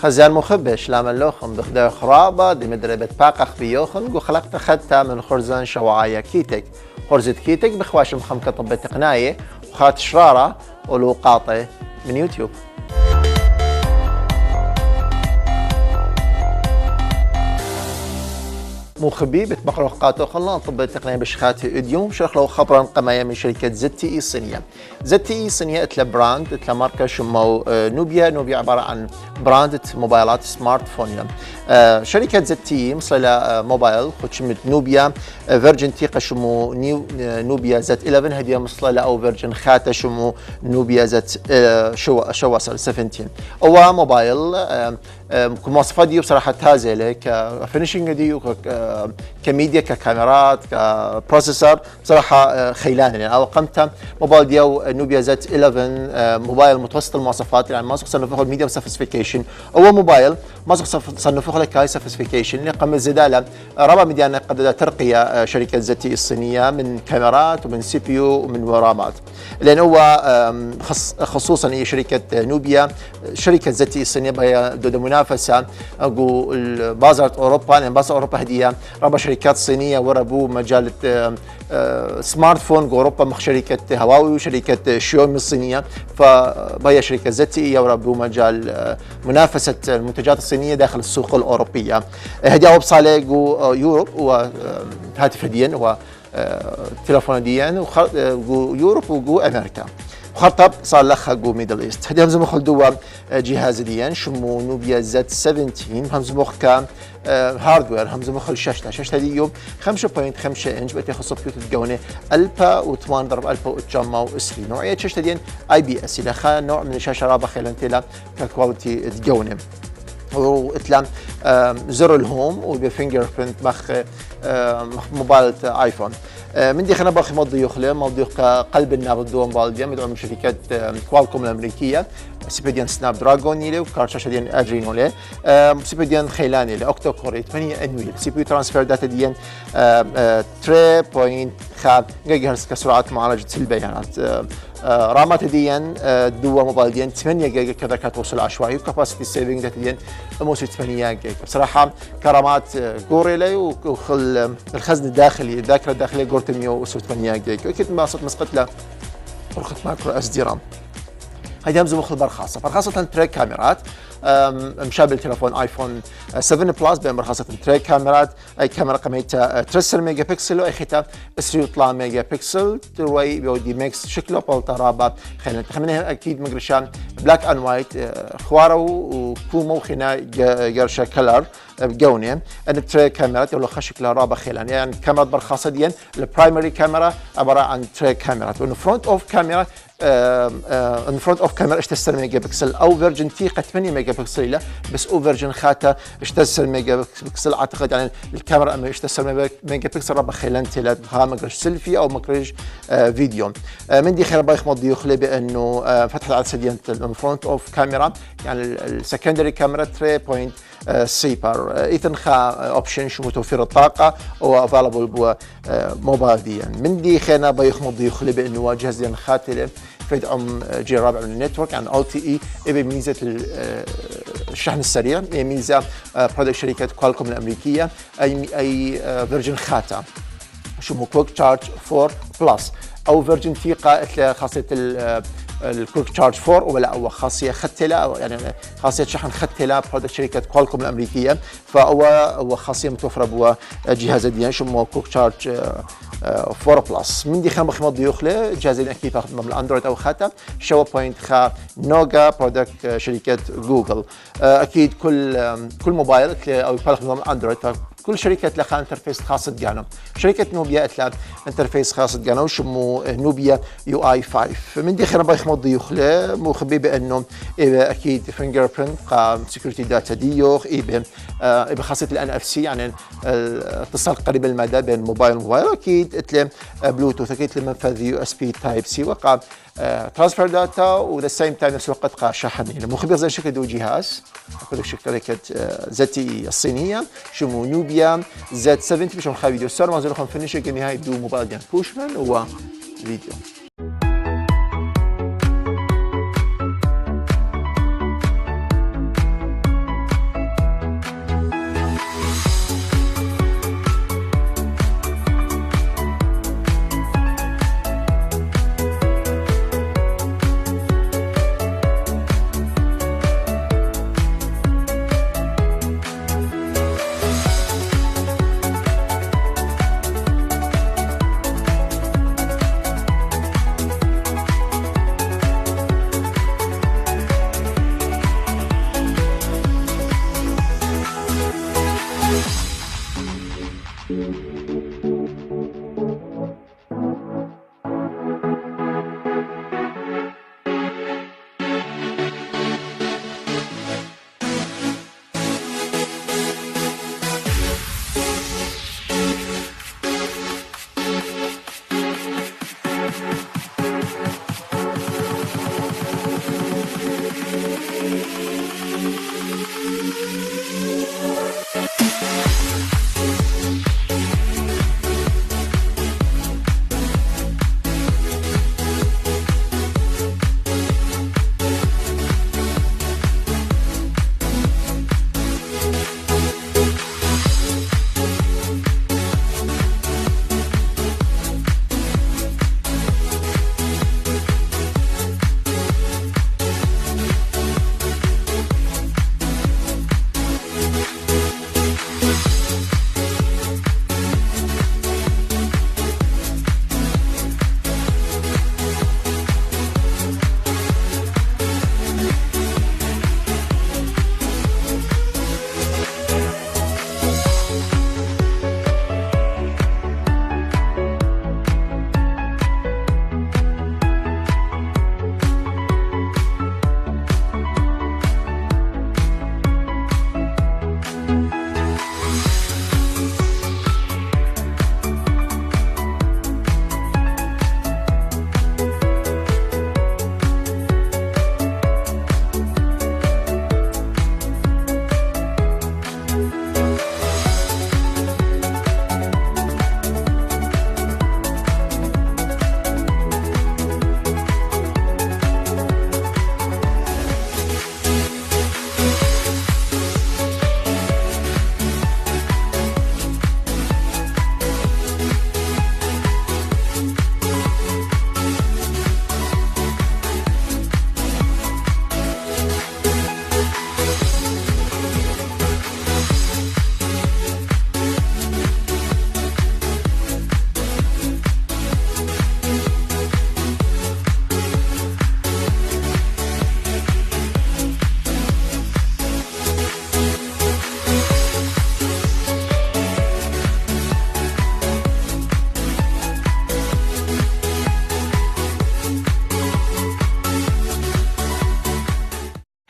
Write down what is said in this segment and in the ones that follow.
خزان مخبش لامن لوخن بخدا خرابة دي مدربة باقخ بيوخن وخلقت خدتا من خرزان شوعايا كيتك خرزة كيتك بخواش مخمكة طب تقناية وخات شرارة ولوقاطة من يوتيوب. مخبي بتبقروا قاتو خلنا طب التقنيه بشخاتي اديوم شرح له خبرا قمايه من شركه ZTE الصينيه. ZTE الصينيه اتلا براند اتلا ماركه شمو نوبيا عباره عن براند موبايلات سمارت فون. شركه ZTE مصله موبايل خد شمت نوبيا فيرجن تيقه شمو نوبيا زت 11 هديه مصله او فيرجن خاته شمو نوبيا زت شو 17. هو موبايل كمواصفات دي بصراحه تازله كفينشنج دي كميديا ككاميرات كبروسيسور بصراحه خيلان يعني او قمتها موبايل ديو نوبيا زت 11 موبايل متوسط المواصفات يعني ما صنفوه الميديوم سوفيستيكيشن هو موبايل ما صنفوه لك هاي سوفيستيكيشن اللي قام الزداله ربع مديانه قد ترقيه شركه ZTE الصينيه من كاميرات ومن سي بي يو ومن رامات لان هو خصوصا هي شركه نوبيا شركه ZTE الصينيه بهي ضد منافسه اقول بازار اوروبا لان بازار اوروبا هديه ربع شركات صينيه وربوا مجال سمارت فون اوروبا مخ شركه هواوي وشركه شيومي الصينيه فهي شركه ZTE وربوا مجال منافسه المنتجات الصينيه داخل السوق الاوروبيه. هديه وبصاله يوروب وهاتف هديا و تلفون ديان ويوروب وجو امريكا وخطب صار لخا جو ميدل ايست. هدي همز مخل دوا جهاز ديان شمو نوبيا زد 17 همز مخ كان هاردوير همز مخل شاشة ديوم 5.5 انش بتي خصو بيوت الجونة البا و8 ضرب البا وتجمع واسري نوعية شاشة ديان IPS الى خا نوع من الشاشة رابع خلانتلا ككواليتي الجونة واتلام زر الهوم وبفينجر برنت مخ موبايل ايفون. من دي خلينا باخي مضي يخلي مضي قلب النابض دوم بالديا مدعو من شركات كوالكوم الامريكيه سيبيديان سناب دراجون يلي وكارت شاشه ديال ادرينو لي سيبيديان خيلان يلي اوكتو كور 8 انويل سي بي ترانسفير داتا ديال 3.5 جيجا هرتز كسرعه معالجه البيانات. رامات ديان دوا موبايل ديان 8 جيجا كذا كتوصل عشوائي وكاباسيتي سيفنج داتا ديان موسي 8 جيجا بصراحه كرامات جوريلي وخل الخزن الداخلي الذاكره الداخليه جورت 108 جيجا اكيد ما صرت مسقط له رخص مايكرو اس دي رام. هيدي همزه مخ برخاصه فرخاصه تريك كاميرات مشابه تليفون ايفون 7 بلس بمرخصه تريك كاميرات اي كاميرا قيمتها 3 ميجا بكسل واي ختها 3 ميجا بكسل تروي بيودي ميكس شكله بالترابه خلينا تخمنها اكيد مقرشان بلاك اند وايت خوارو وكومو خنا جرشا كلر بجوني ان تريك كاميرات ولا شكلها رابه خلان يعني كاميرا برخاصه ديان البرايمري كاميرا عباره عن تريك كاميرات وانه فرونت اوف كاميرا ان فرونت اوف كاميرا 6 ميجا بكسل او فيرجن تيقه 8 ميجا بكسل لا بس او فيرجن خاتا 6 ميجا بكسل اعتقد يعني الكاميرا اما 6 ميجا بكسل ربع خيلان تلا ها مقرش سيلفي او مقرش فيديو. من دي خير بايخ مضي يخلي بانه فتح العدسه ديال الفرونت اوف كاميرا يعني السكندري كاميرا 3.3 سيبر ايثن خا اوبشن شو توفير الطاقه او افيلبل بو موبايل ديان. من دي خينا بايخ مضي يخلي بانه جهاز ديال خاتله فيدعم جيل رابع من النتورك عن LTE بميزه الشحن السريع ميزه برودكت شركه كوالكوم الامريكيه اي فيرجن خاتا شو كويك تشارج 4 بلس او فيرجن تيقه خاصيه الكويك تشارج 4 ولا او خاصيه ختله يعني خاصيه شحن ختله برودكت شركه كوالكوم الامريكيه فهو خاصيه متوفره بجهاز ديان شو كويك تشارج 4 بلس. من دي خام بخمض يخلي جهاز اكيد من الاندرويد او خاتا شو بوينت خا نوغا برودكت شركه جوجل. اكيد كل موبايل او يبالغ من الاندرويد كل شركه لها انترفيس خاص ديالها. شركه نوبيا لها انترفيس خاص ديالها وشمو نوبيا UI 5. من دي خير بايخ مضي يخلي مخبي بانه اكيد فينجر برنت سكيورتي داتا ديوخ بخاصيه NFC يعني اتصال قريب المدى بين موبايل وموبايل اكيد اتلم بلوتوث اكيد منفذ USB تايب سي وقع ترانسفير داتا وذا سيم تايم نفس الوقت قا شحن يعني مخبر زي شكل دو جهاز اكو شركه ZTE الصينيه شمو نوبيا زد 70 باش نخلي فيديو صار ما زالوا فينيش النهايه دو موبايل ديال بوشمان هو فيديو.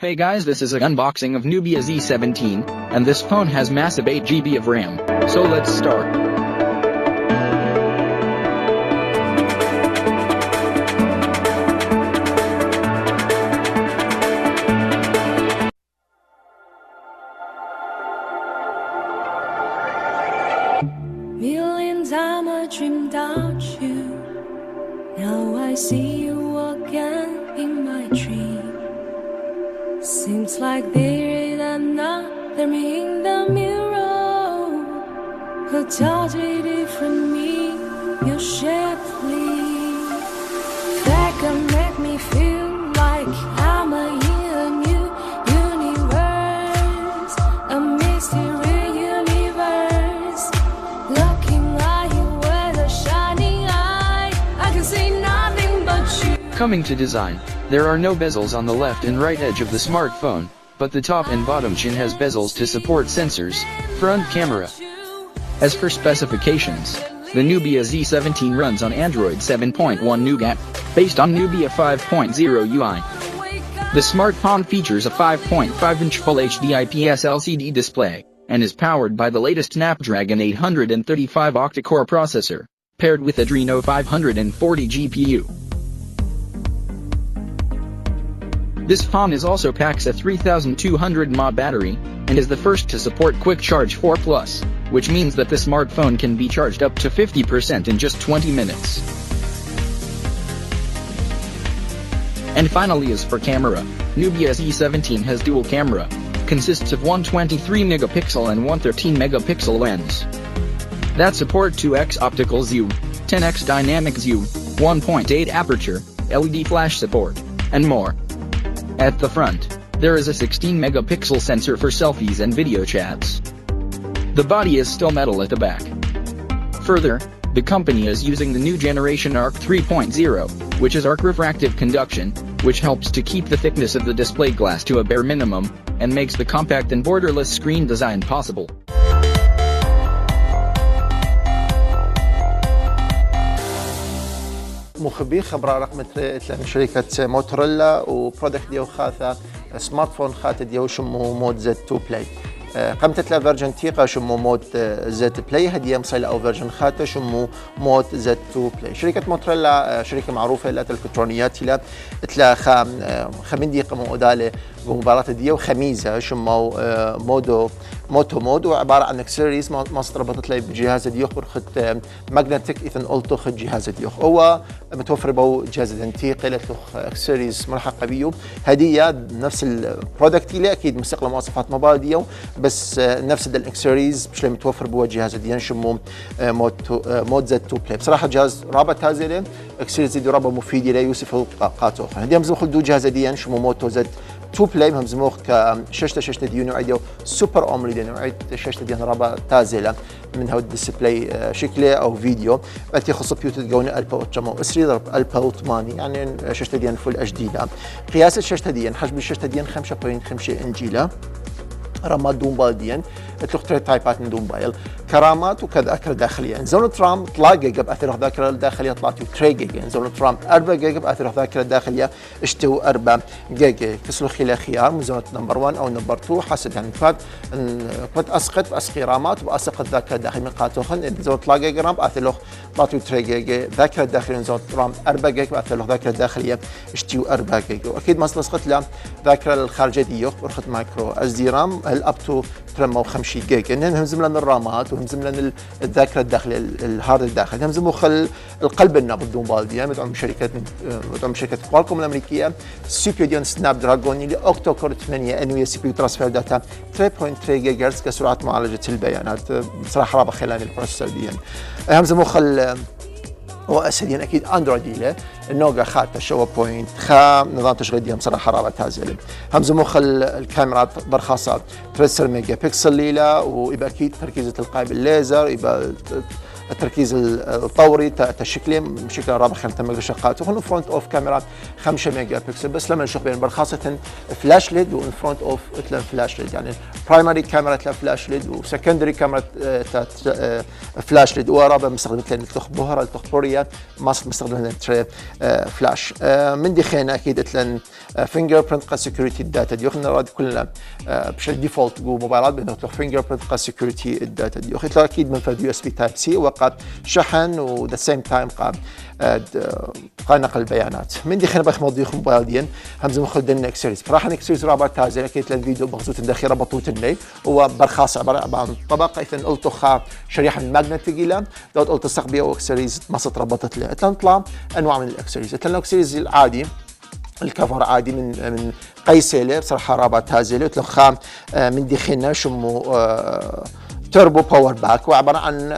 Hey guys, this is an unboxing of Nubia Z17, and this phone has massive 8 GB of RAM. So let's start. Million times I dreamed about you. Now I see you again in my dream. Seems like there is another me in the mirror who totally different me. You shed me. That can make me feel like I'm a new universe, a mystery universe. Looking at you with a shining eye, I can see nothing but you. Coming to design, there are no bezels on the left and right edge of the smartphone, but the top and bottom chin has bezels to support sensors, front camera. As for specifications, the Nubia Z17 runs on Android 7.1 Nougat, based on Nubia 5.0 UI. The smartphone features a 5.5-inch Full HD IPS LCD display, and is powered by the latest Snapdragon 835 octa-core processor, paired with Adreno 540 GPU. This phone also packs a 3200 mAh battery, and is the first to support Quick Charge 4+, which means that the smartphone can be charged up to 50% in just 20 minutes. And finally, as for camera, Nubia Z17 has dual camera, consists of one 23-megapixel and one 13-megapixel lens that support 2x optical zoom, 10x dynamic zoom, 1.8 aperture, LED flash support, and more. At the front, there is a 16-megapixel sensor for selfies and video chats. The body is still metal at the back. Further, the company is using the new generation ARC 3.0, which is arc refractive conduction, which helps to keep the thickness of the display glass to a bare minimum, and makes the compact and borderless screen design possible. مخبي خبر رقم من شركة موتوريلا وبرودكت ديو خاثة سمارت فون خاطة ديو شمو مود زد 2 بلاي قمت تلا فيرجن تيقا شمو مود زد بلاي هدية مصيلة أو فيرجن خاطة شمو مود زد 2 بلاي. شركة موتوريلا شركة معروفة لات الإلكترونيات تلا تلا خمين دقيقة مودالة بمباراة ديو خميزة شمو موتو مود وعبارة عن اكسسوارز ما استربطت لي بجهاز ديوخ برخت ماجنتيك ايثن اولتو خد جهاز ديوخ هو متوفر بو جهاز دنتيقي لتلوخ اكسسوارز ملحقة بيو هدية نفس البرودكت اللي اكيد مستقلة مواصفات موبايل ديو بس نفس الاكسسوارز مش متوفر بو جهاز ديان شمو مود زد 2 بلاي. بصراحة جهاز رابط تازيلين اكسسوارز دي رابط مفيد لا يوسف قاتو هدية مزوخ دو جهاز ديان شمو موتو زد 2 بلاي هم زموخ كشاشة ديو نوعية سوبر أومليد نوعية شاشة ديو رابع تازلة من هود الديسبلاي شكله أو فيديو بلتي خص بيوت تجون 1080 ضرب 1080 يعني شاشة ديو فول اتش دي لا قياس الشاشة ديو حجم الشاشة ديو 5.5 انجيلا رامات دومبايل تلوخ تايبات من دومبايل كرامات وكذاكرة داخلية زون ترام 3 جيجا بأثر ذاكرة داخلية طلعت 3 جيجا زون ترام 4 جيجا بأثر ذاكرة داخلية اشتو 4 جيجا كسلو خلال خيار من زون نمبر 1 أو نمبر 2 حسب يعني فات أسقط بأسقي رامات وأسقط ذاكرة داخلية من قاتوخن زون 3 جيجا رام بأثر 3 جيجا ذاكرة داخلية زون ترام 4 جيجا بأثر ذاكرة داخلية اشتو 4 جيجا وأكيد ما سلسقط له ذاكرة الخارجية ديوخ برخت مايكرو اس دي رام الاب تو 53 جيجا إنهم همزم لنا الرامات وهمزم لنا الذاكرة الداخلية الهارد الداخلي همزموا القلب النابض دومبال دي مدعوم شركة كوالكوم الأمريكية سوبر ديون سناب دراجون اللي أوكتو كور 8 انوية سي بي يو ترانسفير داتا 3.3 جيجا هرتز كسرعة معالجة البيانات بصراحة رابع خلال البروسيسور دي همزموا وأساسيا أكيد أندرويد له النوجا خاطة شو بوينت نظام تشغيل ديهم صراحة رابع تازل همزة مخ الكاميرات برخاصات 3 ميجا بكسل ليلة ويبقى أكيد تركيزة القاي بالليزر يبقى التركيز الطوري تشكله بشكل رابع 5 ميجا شقات، وهون فرونت اوف كاميرا 5 ميجا بكسل. بس لما نشوف بين خاصه فلاش ليد والفرونت اوف فلاش ليد، يعني برايمري كاميرا فلاش ليد وسكندري كاميرا فلاش ليد، ورابع مستخدم التخ بوهره التخ بوريا ما مستخدم فلاش. من دي خينا اكيد مثلا فينجر برنت قا سكيورتي الداتا دي خلينا كلنا بشكل ديفولت جو موبايلات بدنا نطلق فينجر برنت قا سكيورتي الداتا دي اخذ اكيد من فد يو اس بي تايب سي وقا شحن وذا سيم تايم قا نقل بيانات. من دي خلينا بخ موضوع موبايل دين همزه مخل دنا اكسيريز راح نكسيريز رابع تازل اكيد الفيديو بخصوص داخل ربطوت الني هو برخاص عباره عن طبقه اذا قلت خا شريحه من ماجنت ثقيله دوت قلت سقبيه واكسيريز ما ربطت له تطلع انواع من الاكسيريز. الاكسيريز العادي الكفر عادي من قيسيله بصراحه رابع تازله وتلخام من دخلنا شمو توربو باور باك وعباره عن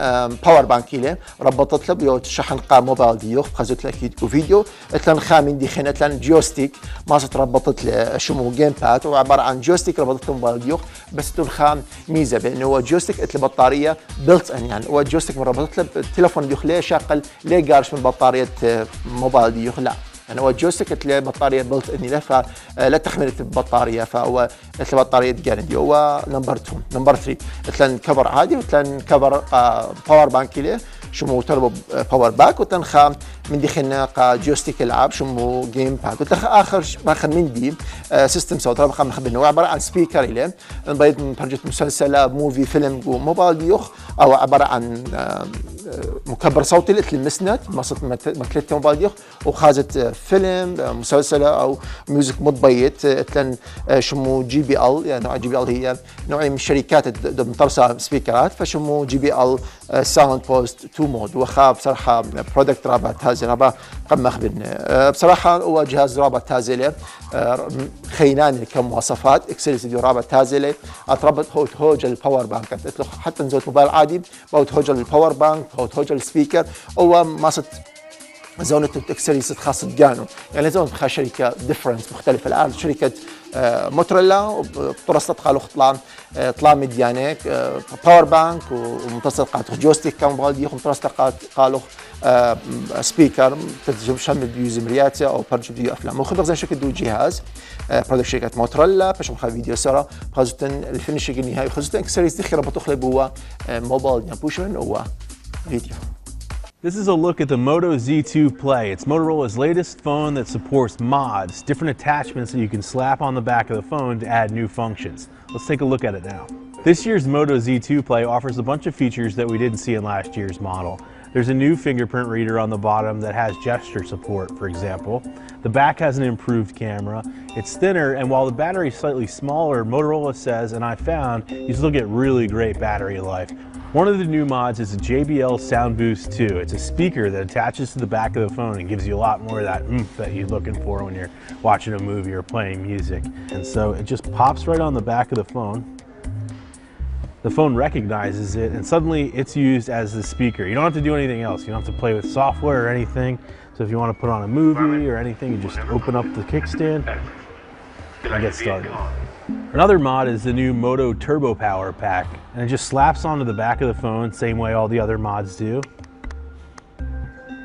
باور بانك له ربطت له بيوت شحن قا موبايل ديوخ خزت لك فيديو اتلن خامن دي خنا اتلن جوستيك ما ربطت له شمو جيم باد وعباره عن جوستيك ربطت له موبايل ديوخ بس تلخام ميزه بانه هو جوستيك اتل بطاريه بلت ان يعني هو جوستيك ربطت له التليفون ديوخ ليه شغل ليه قارش من بطاريه موبايل ديوخ لا يعني هو جوستيك تلاقي بطاريه بلت اني له فلا تحمل البطاريه فهو مثل بطاريه جاردي. هو نمبر 2 نمبر 3 مثلا كفر عادي مثلا كفر باور بانك له شمو تربو باور باك وتنخام من دي خلنا جوستيك العاب شمو جيم باد وتخ اخر ماخذ من دي سيستم صوت رابع خم خبرنا هو عباره عن سبيكر له بيد من برجة مسلسل موفي فيلم موبايل ديوخ او عباره عن مكبر صوتي مثل المسند مثل موبايل ديوخ وخازت فيلم مسلسل او ميوزك متبيت مثلا شمو جي بي ال يعني نوع جي بي ال هي نوع من الشركات مترسه سبيكرات فشمو جي بي ال ساوند بوست 2 مود وخا بصراحه برودكت رابع تازل رابع قم خبرنا بصراحه هو جهاز رابع تازله خيناني كمواصفات اكسل فيديو رابع تازله اتربط هوج الباور بانك حتى نزلت موبايل عادي بوت هوج الباور بانك بوت هوج السبيكر هو ماسط زونة اكسليس خاصة جانو يعني زونة بخا شركة ديفرنس مختلفة الآن شركة موتوريلا وترصت قالوا طلع مديانك باور بانك ومتصل قالوا جوستيك كان بالدي ومتصل قالوا سبيكر تجيب شامل بيوز مرياتي او برج فيديو افلام وخبر زي شركة دو جهاز برودكت شركة موتوريلا باش مخا فيديو سرا خاصة الفينيشنج النهائي خاصة اكسليس دخل بتخلي بوا موبايل بوشن هو فيديو. This is a look at the Moto Z2 Play. It's Motorola's latest phone that supports mods, different attachments that you can slap on the back of the phone to add new functions. Let's take a look at it now. This year's Moto Z2 Play offers a bunch of features that we didn't see in last year's model. There's a new fingerprint reader on the bottom that has gesture support, for example. The back has an improved camera. It's thinner, and while the battery is slightly smaller, Motorola says, and I found, you still get really great battery life. One of the new mods is a JBL Sound Boost 2. It's a speaker that attaches to the back of the phone and gives you a lot more of that oomph that you're looking for when you're watching a movie or playing music. And so it just pops right on the back of the phone. The phone recognizes it and suddenly it's used as the speaker. You don't have to do anything else. You don't have to play with software or anything. So if you want to put on a movie or anything, you just open up the kickstand and get started. Another mod is the new Moto Turbo Power Pack, and it just slaps onto the back of the phone, same way all the other mods do,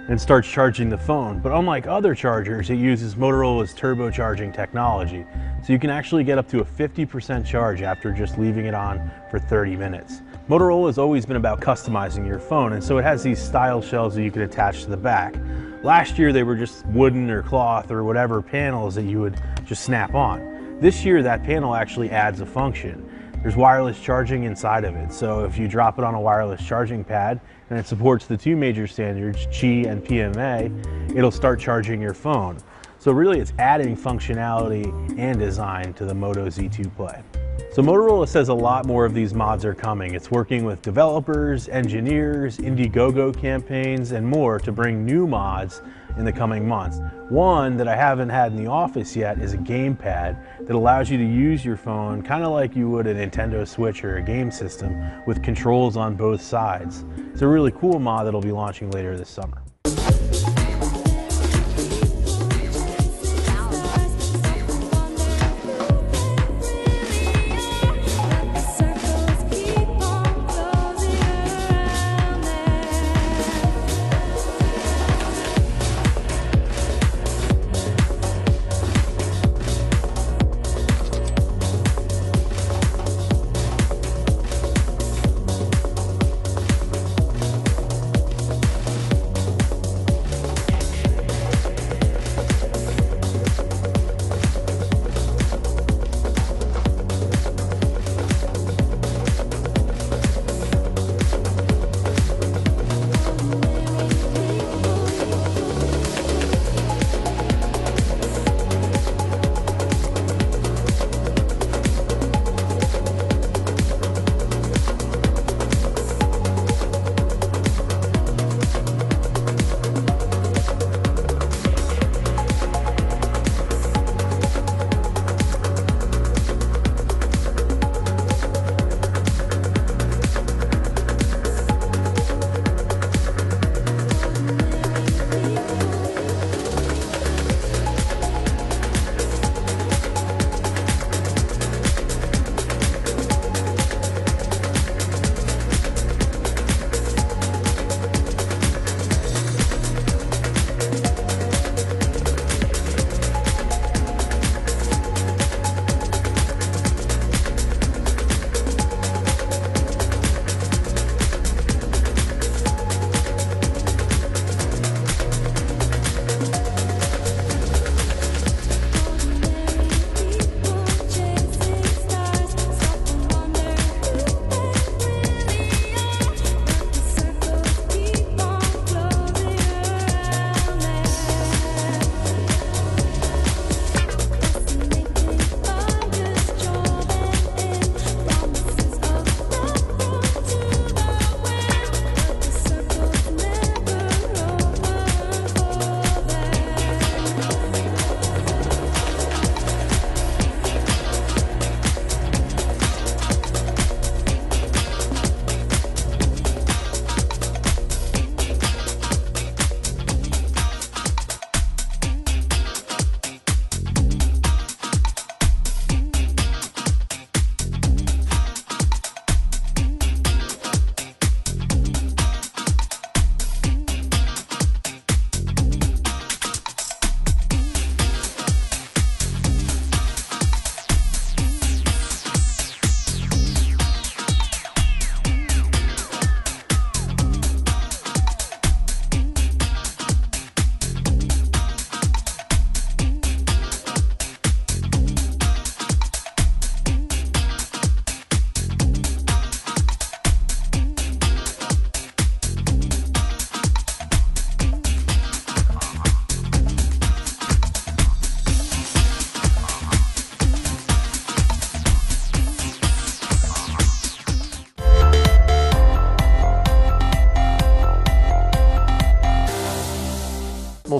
and starts charging the phone. But unlike other chargers, it uses Motorola's turbocharging technology, so you can actually get up to a 50% charge after just leaving it on for 30 minutes. Motorola has always been about customizing your phone, and so it has these style shells that you can attach to the back. Last year they were just wooden or cloth or whatever panels that you would just snap on. This year, that panel actually adds a function. There's wireless charging inside of it, so if you drop it on a wireless charging pad and it supports the two major standards, Qi and PMA, it'll start charging your phone. So really, it's adding functionality and design to the Moto Z2 Play. So Motorola says a lot more of these mods are coming. It's working with developers, engineers, Indiegogo campaigns, and more to bring new mods in the coming months. One that I haven't had in the office yet is a gamepad that allows you to use your phone kind of like you would a Nintendo Switch or a game system with controls on both sides. It's a really cool mod that'll be launching later this summer.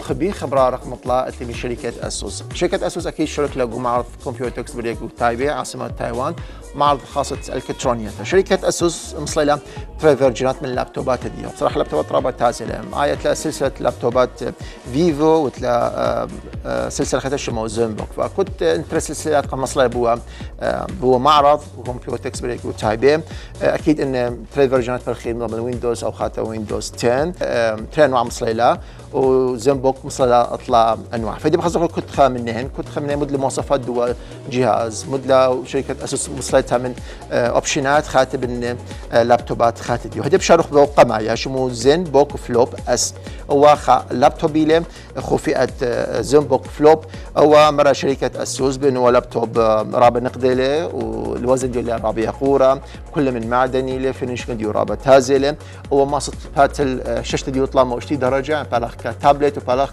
خبي خبره رقم طلع من شركه اسوس. شركه اسوس اكيد شرك له معرض كمبيوتكس بريكو تايبي عاصمه تايوان، معرض خاصه الكترونيات. شركه اسوس مصليله فيرجنات من اللابتوبات دي، بصراحه اللابتوبات رابط تازله معايا تلاقي سلسله لابتوبات فيفو وتلاقي سلسله ختشمو زنبوك. فكنت انت سلسلات قام مصليه بو معرض كمبيوتكس بريكو تايبي. اكيد ان فيرجنات بالخير من ويندوز او خاطر ويندوز 10 ترى انواع مصليله وزنبوك مصلى اطلع انواع. فدي بخزق كنت خامنهن مد مواصفات دول جهاز مد شركه اسوس مصليتها من اوبشنات خاتب ان لابتوبات خاتدي. وهدي بشارخ بوقع معايا شمو زنبوك فلوب اس هو لابتوب له خو فئه زنبوك فلوب هو مرة شركه اسوس بانه لابتوب رابع نقدله والوزن ديالها رابع قوره كل من معدني له فينيش ديو رابع تازله هو ماسط باتل شاشه ديو طلع 20 درجه بالغ كتابلت وبالغ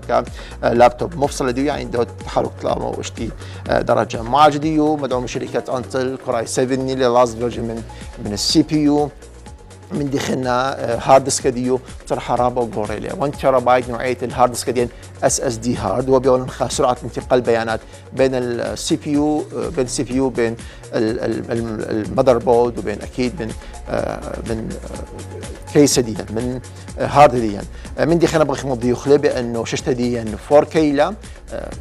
كلابتوب مفصل ديو يعني عنده تحرك طلع 20 درجه. معالج ديو مدعوم من شركه انتل كوراي 7 اللي لاست فيرجن من السي بي يو. من دخلنا هارد ديسك ديو بصراحه رابع وغوريلا 1 تيرا بايت نوعيه الهارد ديسك ديال اس اس دي هارد وبيقول سرعه انتقال بيانات بين السي بي يو بين المذر بورد وبين اكيد من كيس ديا من هارد ديا. من دخلنا بغي نضيو خلي بانه شاشته ديا 4K لا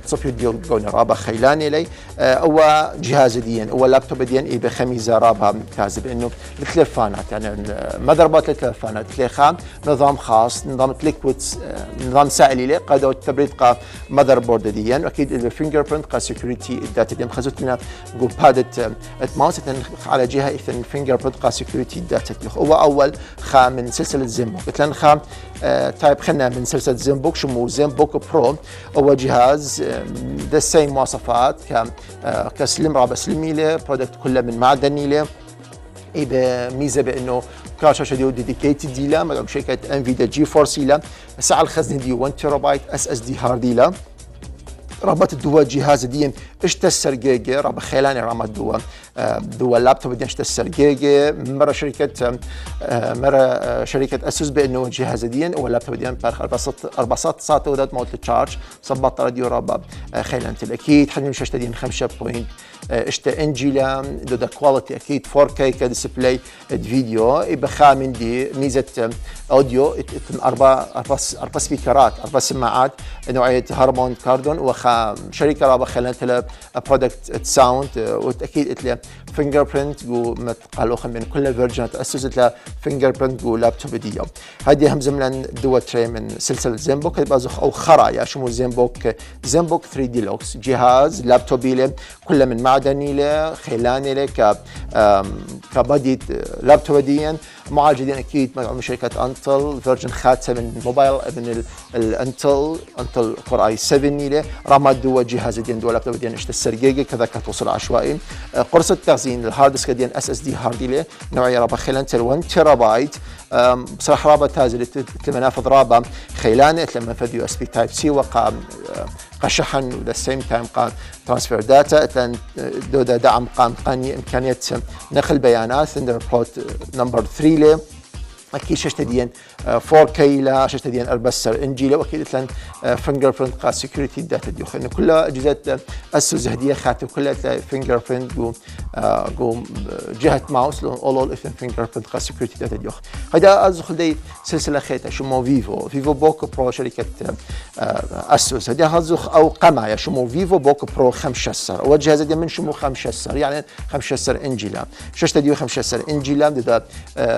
صفر ديو رابع خيلاني لي هو جهاز ديا هو لابتوب ديا بخميزه رابع ممتازه بانه ثلاث فانات يعني مذر بورد ثلاث فانات ثلاثه نظام خاص نظام ليكويدز نظام سائلي له قادو التبريد قا مذر بورد ديا واكيد الفينجر برنت قا سكيورتي الداتا ديا خزت لنا جو بادت ماوس على جهه اثن فينجر برنت قا سكيورتي الداتا هو اول خا من سلسله زنبوك مثلا خا تايب خلنا من سلسله زنبوك شمو زنبوك برو هو جهاز ذا سيم مواصفات كسلم رابع سلمي له برودكت كله من معدني له ميزه بانه كارت شاشه ديو ديديكيتد ديلا مع شركه انفيديا جي فورس لا سعر الخزن ديو 1 تيرا بايت اس اس دي هارد لا رابط الدوا جهاز ديم اشتسر جيجا رابط خيلاني رامات دوا لابتوب ديم اشتسر جيجا مرة شركة اسوس بانه جهاز ديم واللابتوب ديم بارخ 4 ساعات ودات موت التشارج صبط راديو رابط خيلان اكيد حجم شاشة ديم 5 بوينت اشتا انجيلا دا كواليتي اكيد 4K كديسبلاي فيديو يبقى من دي ميزه اوديو اربع سبيكرات اربع سماعات نوعيه هارمون كاردون وخا شركه رابع خلت لها برودكت ساوند واكيد اتلا فينجر برنت ومتقالوخ من كل فيرجنات اسست لها فينجر برنت ولابتوب ديو. هذه هم زملان دوا تري من سلسله زنبوك بازخ او خرايا شمو زنبوك 3 دي لوكس جهاز لابتوب له كل من معدني له خيلاني له كبادي لابتوب ديا معالج ديا اكيد مدعوم شركه انتل فيرجن خاتم من موبايل من الانتل كور اي 7 له رامات دوا جهاز ديا دوا لابتوب ديا اشتسر جيجا كذا كتوصل عشوائي قرص التخزين الهارد ديسك ديا اس اس دي هارد له نوعيه رابع خيلانتل 1 تيرا بايت بصراحه رابع تازل المنافذ رابع خيلانه المنفذ يو اس بي تايب سي وقع قشحن وذا سيم تايم قام ترانسفير داتا دودا دعم قام امكانيه نقل بيانات ثندربولت نمبر 3 له اكيد شاشه ديان 4K لا شاشه ديان اربسر انجيلا واكيد مثلا فينجر برنت قا سكيورتي داتا ديو خلينا كلها اجهزه اسوس هديه خاتم كلها فينجر برنت جو جهه ماوس اول فينجر برنت قا سكيورتي داتا ديو. هذا ازخل دي سلسله خيتا شمو فيفو بوكو برو شركه اسوس هذا ازخ او قمع شمو فيفو بوكو برو 15 والجهاز دي من شمو 15 يعني 15 انجيلا شاشه ديو 15 انجيلا ده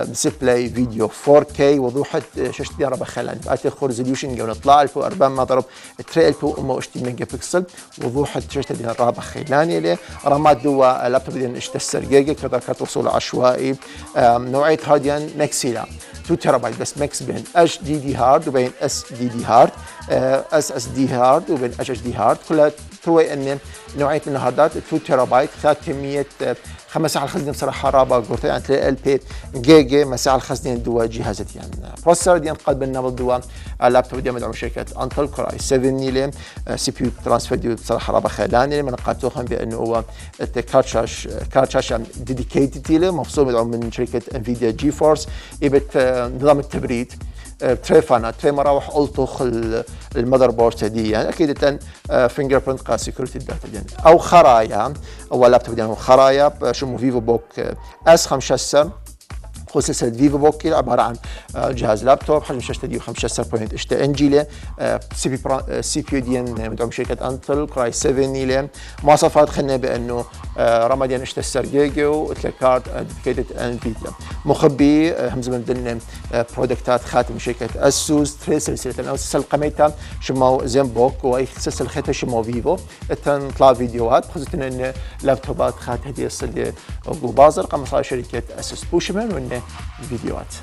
ديسبلاي فيديو 4K وضوح شاشة دي ربع خلال باتخ ريزوليوشن جو نطلع 1400 مضرب 3020 ميجا بكسل وضوح شاشة دي رابع خيلاني له رامات دوا لابتوب دي اشتسر جيجا كذا كتوصل عشوائي نوعية هارديان ماكسيلا 2 تيرا بايت بس ميكس بين اتش دي دي هارد وبين اس دي دي هارد اس اس دي هارد وبين اتش دي هارد كلها تروي ان نوعيه من الهاردات 2 تيرا بايت كميه 5 ساعه الخزن بصراحه رابع قلت يعني تلاقي ال بي جيجا مساحه الخزن دوا جهازات يعني بروسيسور ديال قلب النبض دوا اللابتوب ديال مدعوم شركه انتل كور اي 7 نيلم سي بي يو ترانسفير ديال بصراحه رابع خيلاني من قاتوهم بانه هو كارت شاشه ديديكيتد ديال مفصول مدعوم من شركه انفيديا جي فورس يبت نظام التبريد تري مراوح ألطخ المذر بورد تديا أكيد فينجر برنت قا سيكوريتي داتا ديان أو خرايا أو لابتوب ديان خرايا شمو فيفو بوك اس 5 هو سلسلة فيفو بوك عبارة عن جهاز لابتوب حجم شاشته ديو 5.8 انجيله سي بي يو ديان مدعوم شركة انتل كراي 7 نيله مواصفات خلينا بانه رام ديان 6 جيجا وتلكارد ديديكيتد انفيديا مخبي همز من ضمن برودكتات خاتم شركة اسوس تري سلسلة او سلسلة قميتها شمو زين بوك واي سلسلة خيتها شمو فيفو تنطلع فيديوهات خصوصا ان لابتوبات خات هدي الصدي بازر قام صار شركة اسوس بوشمان وانه فيديوهات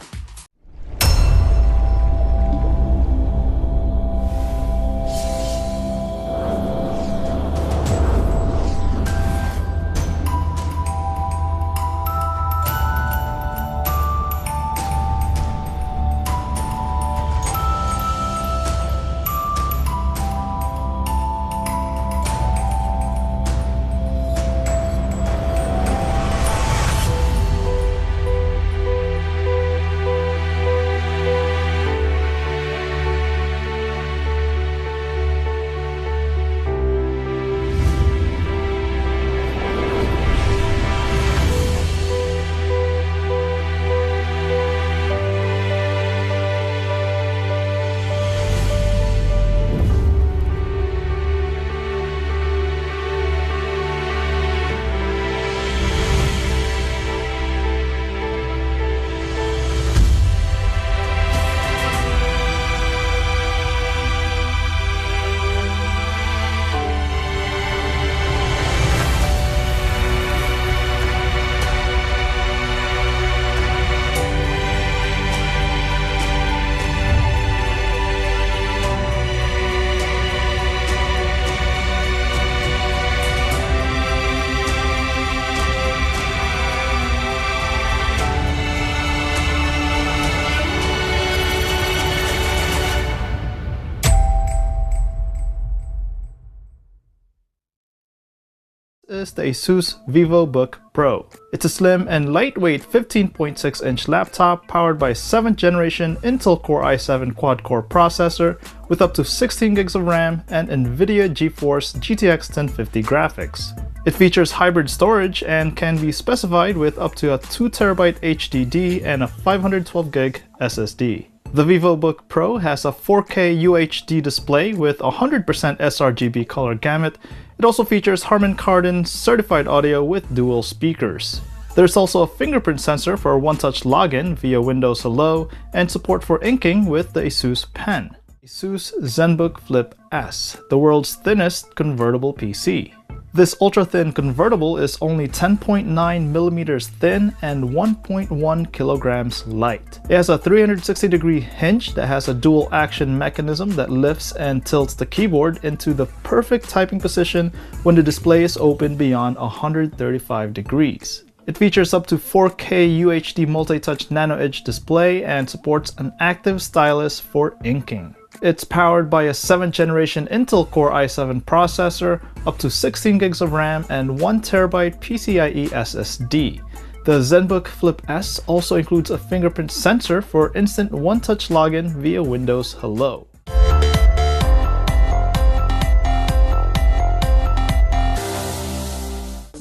is the Asus VivoBook Pro. It's a slim and lightweight 15.6-inch laptop powered by 7th generation Intel Core i7 quad-core processor with up to 16 gigs of RAM and NVIDIA GeForce GTX 1050 graphics. It features hybrid storage and can be specified with up to a 2TB HDD and a 512GB SSD. The VivoBook Pro has a 4K UHD display with 100% sRGB color gamut. It also features Harman Kardon certified audio with dual speakers. There's also a fingerprint sensor for one-touch login via Windows Hello and support for inking with the Asus Pen. Asus ZenBook Flip S, the world's thinnest convertible PC. This ultra-thin convertible is only 10.9mm thin and 1.1 kilograms light. It has a 360-degree hinge that has a dual action mechanism that lifts and tilts the keyboard into the perfect typing position when the display is open beyond 135 degrees. It features up to 4K UHD multi-touch nano edge display and supports an active stylus for inking. It's powered by a 7th generation Intel Core i7 processor, up to 16 gigs of RAM and 1TB PCIe SSD. The ZenBook Flip S also includes a fingerprint sensor for instant one-touch login via Windows Hello.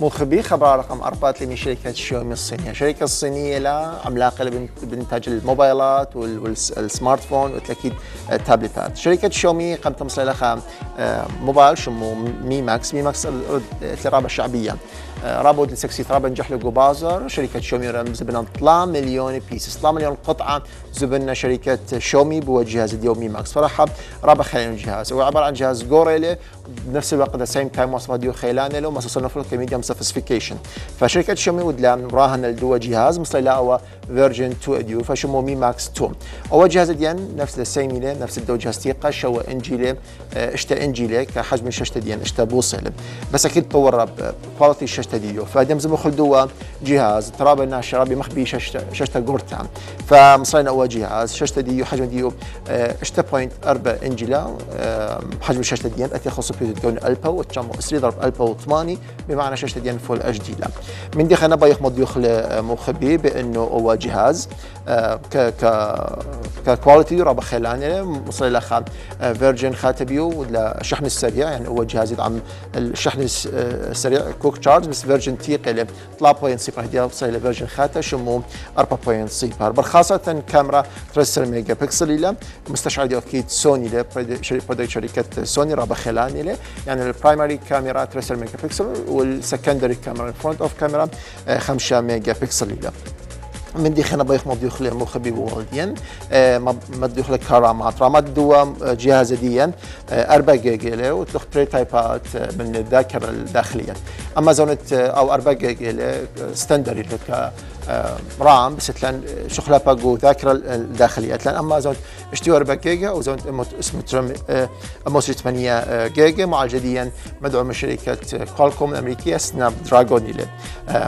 مخبي خبر رقم 4 من شركة شاومي الصينية. الشركة الصينية لا عملاقة بإنتاج الموبايلات والسمارت فون وتأكيد التابلتات. شركة شاومي قامت تصنيع لها موبايل شمو مي ماكس رابة شعبية. رابط السكسي رابط نجح له بازر. شركة شاومي زبنا 3 مليون بيس 3 مليون قطعة زبنا شركة شاومي بوجهاز اليومي ماكس. صراحة رابع خيلان الجهاز هو عبارة عن جهاز جوريلا بنفس الوقت سيم تايم مواصفات ديو خيلان له ما صنفوا كميديم سوفيستيكيشن. فشركة شاومي ودلا مراهن الدوا جهاز مثل لا هو فيرجن 2 اديو فشمو مي ماكس 2. هو جهاز ديان نفس السيميله نفس الدو جهاز تيقه شو انجيله اشتا انجيله كحجم الشاشة ديان اشتا بوصل بس اكيد طور كواليتي الشاشة ديو فدم زي مخل دوا جهاز تراب الناس شرابي مخبي شاشة جورتا فمصرينا هو جهاز شاشة ديو حجم ديو اشتا 0.4 انجيله حجم الشاشة ديان اتي خاصه بيدون البا وتشمو 3 ضرب البا و8 بمعنى شاشة تدين فول اتش دي لا من دي خلينا بيخ مضيوخ لمخبي بانه هو جهاز ككواليتي رابع خلاني مصري لخا فيرجن خاتبيو للشحن السريع يعني هو جهاز يدعم الشحن السريع كوك تشارج بس فيرجن تي قله 3.0 هدي وصل لفيرجن خاته شمو 4.0 بالخاصه كاميرا 3 ميجا بكسل الى مستشعر دي اكيد سوني له شركه سوني رابع خلاني له يعني البرايمري كاميرا 3 ميجا بكسل والسكندري كاميرا الفرونت اوف كاميرا 5 ميجا بكسل الى من دي خنا بيخ مضيوخ له مخبي والدين مضيوخ له كرامات رامات دوا جهاز ديا 4 جيجا له وتلخ 3 تايبات من الذاكره الداخليه اما زونت او 4 جيجا له ستاندرد له رام بس لان شغله باجو ذاكره الداخليه لان اما زونت اشتي 4 جيجا وزونت اسمه 8 جيجا معالجه ديا مدعومه شركه كوالكوم الامريكيه سناب دراجون له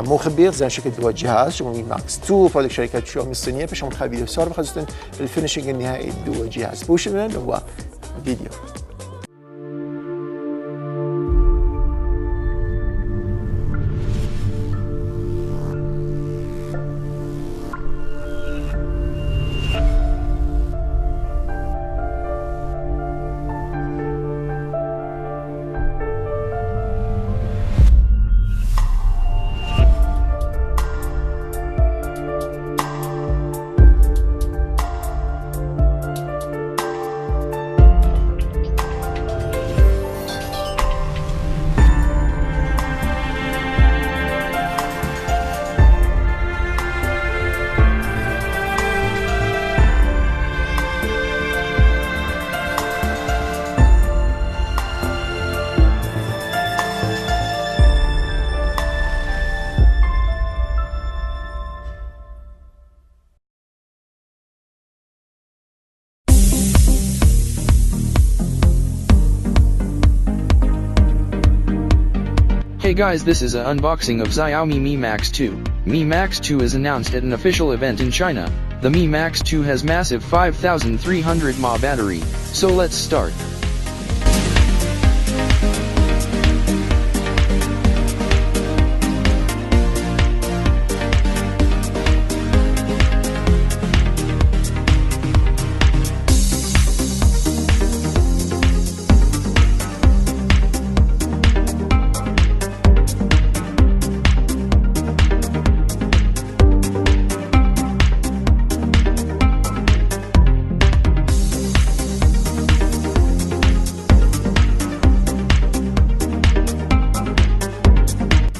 مو خبير زين شكل دوا جهاز شومي ماكس 2 برودكت شركه شاومي الصينيه باش نخلي فيديو صار خاصه الفينشنج النهائي دوا جهاز بوش من هو فيديو. Hey guys, this is an unboxing of Xiaomi Mi Max 2. Mi Max 2 is announced at an official event in China. The Mi Max 2 has massive 5300 mAh battery, so let's start.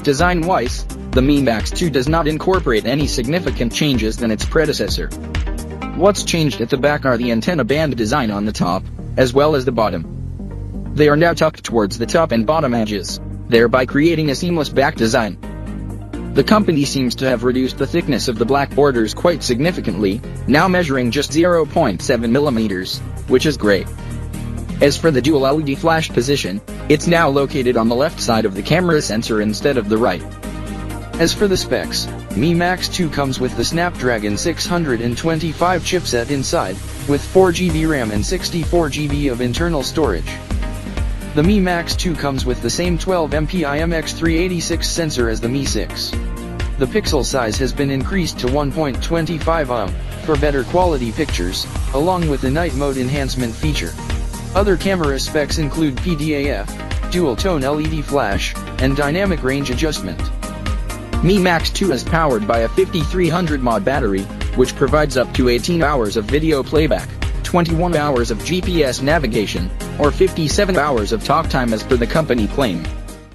Design-wise, the Mi Max 2 does not incorporate any significant changes than its predecessor. What's changed at the back are the antenna band design on the top, as well as the bottom. They are now tucked towards the top and bottom edges, thereby creating a seamless back design. The company seems to have reduced the thickness of the black borders quite significantly, now measuring just 0.7 millimeters, which is great. As for the dual LED flash position, it's now located on the left side of the camera sensor instead of the right. As for the specs, Mi Max 2 comes with the Snapdragon 625 chipset inside, with 4GB RAM and 64GB of internal storage. The Mi Max 2 comes with the same 12MP IMX386 sensor as the Mi 6. The pixel size has been increased to 1.25 for better quality pictures, along with the night mode enhancement feature. Other camera specs include PDAF, dual-tone LED flash, and dynamic range adjustment. Mi Max 2 is powered by a 5300 mAh battery, which provides up to 18 hours of video playback, 21 hours of GPS navigation, or 57 hours of talk time as per the company claim.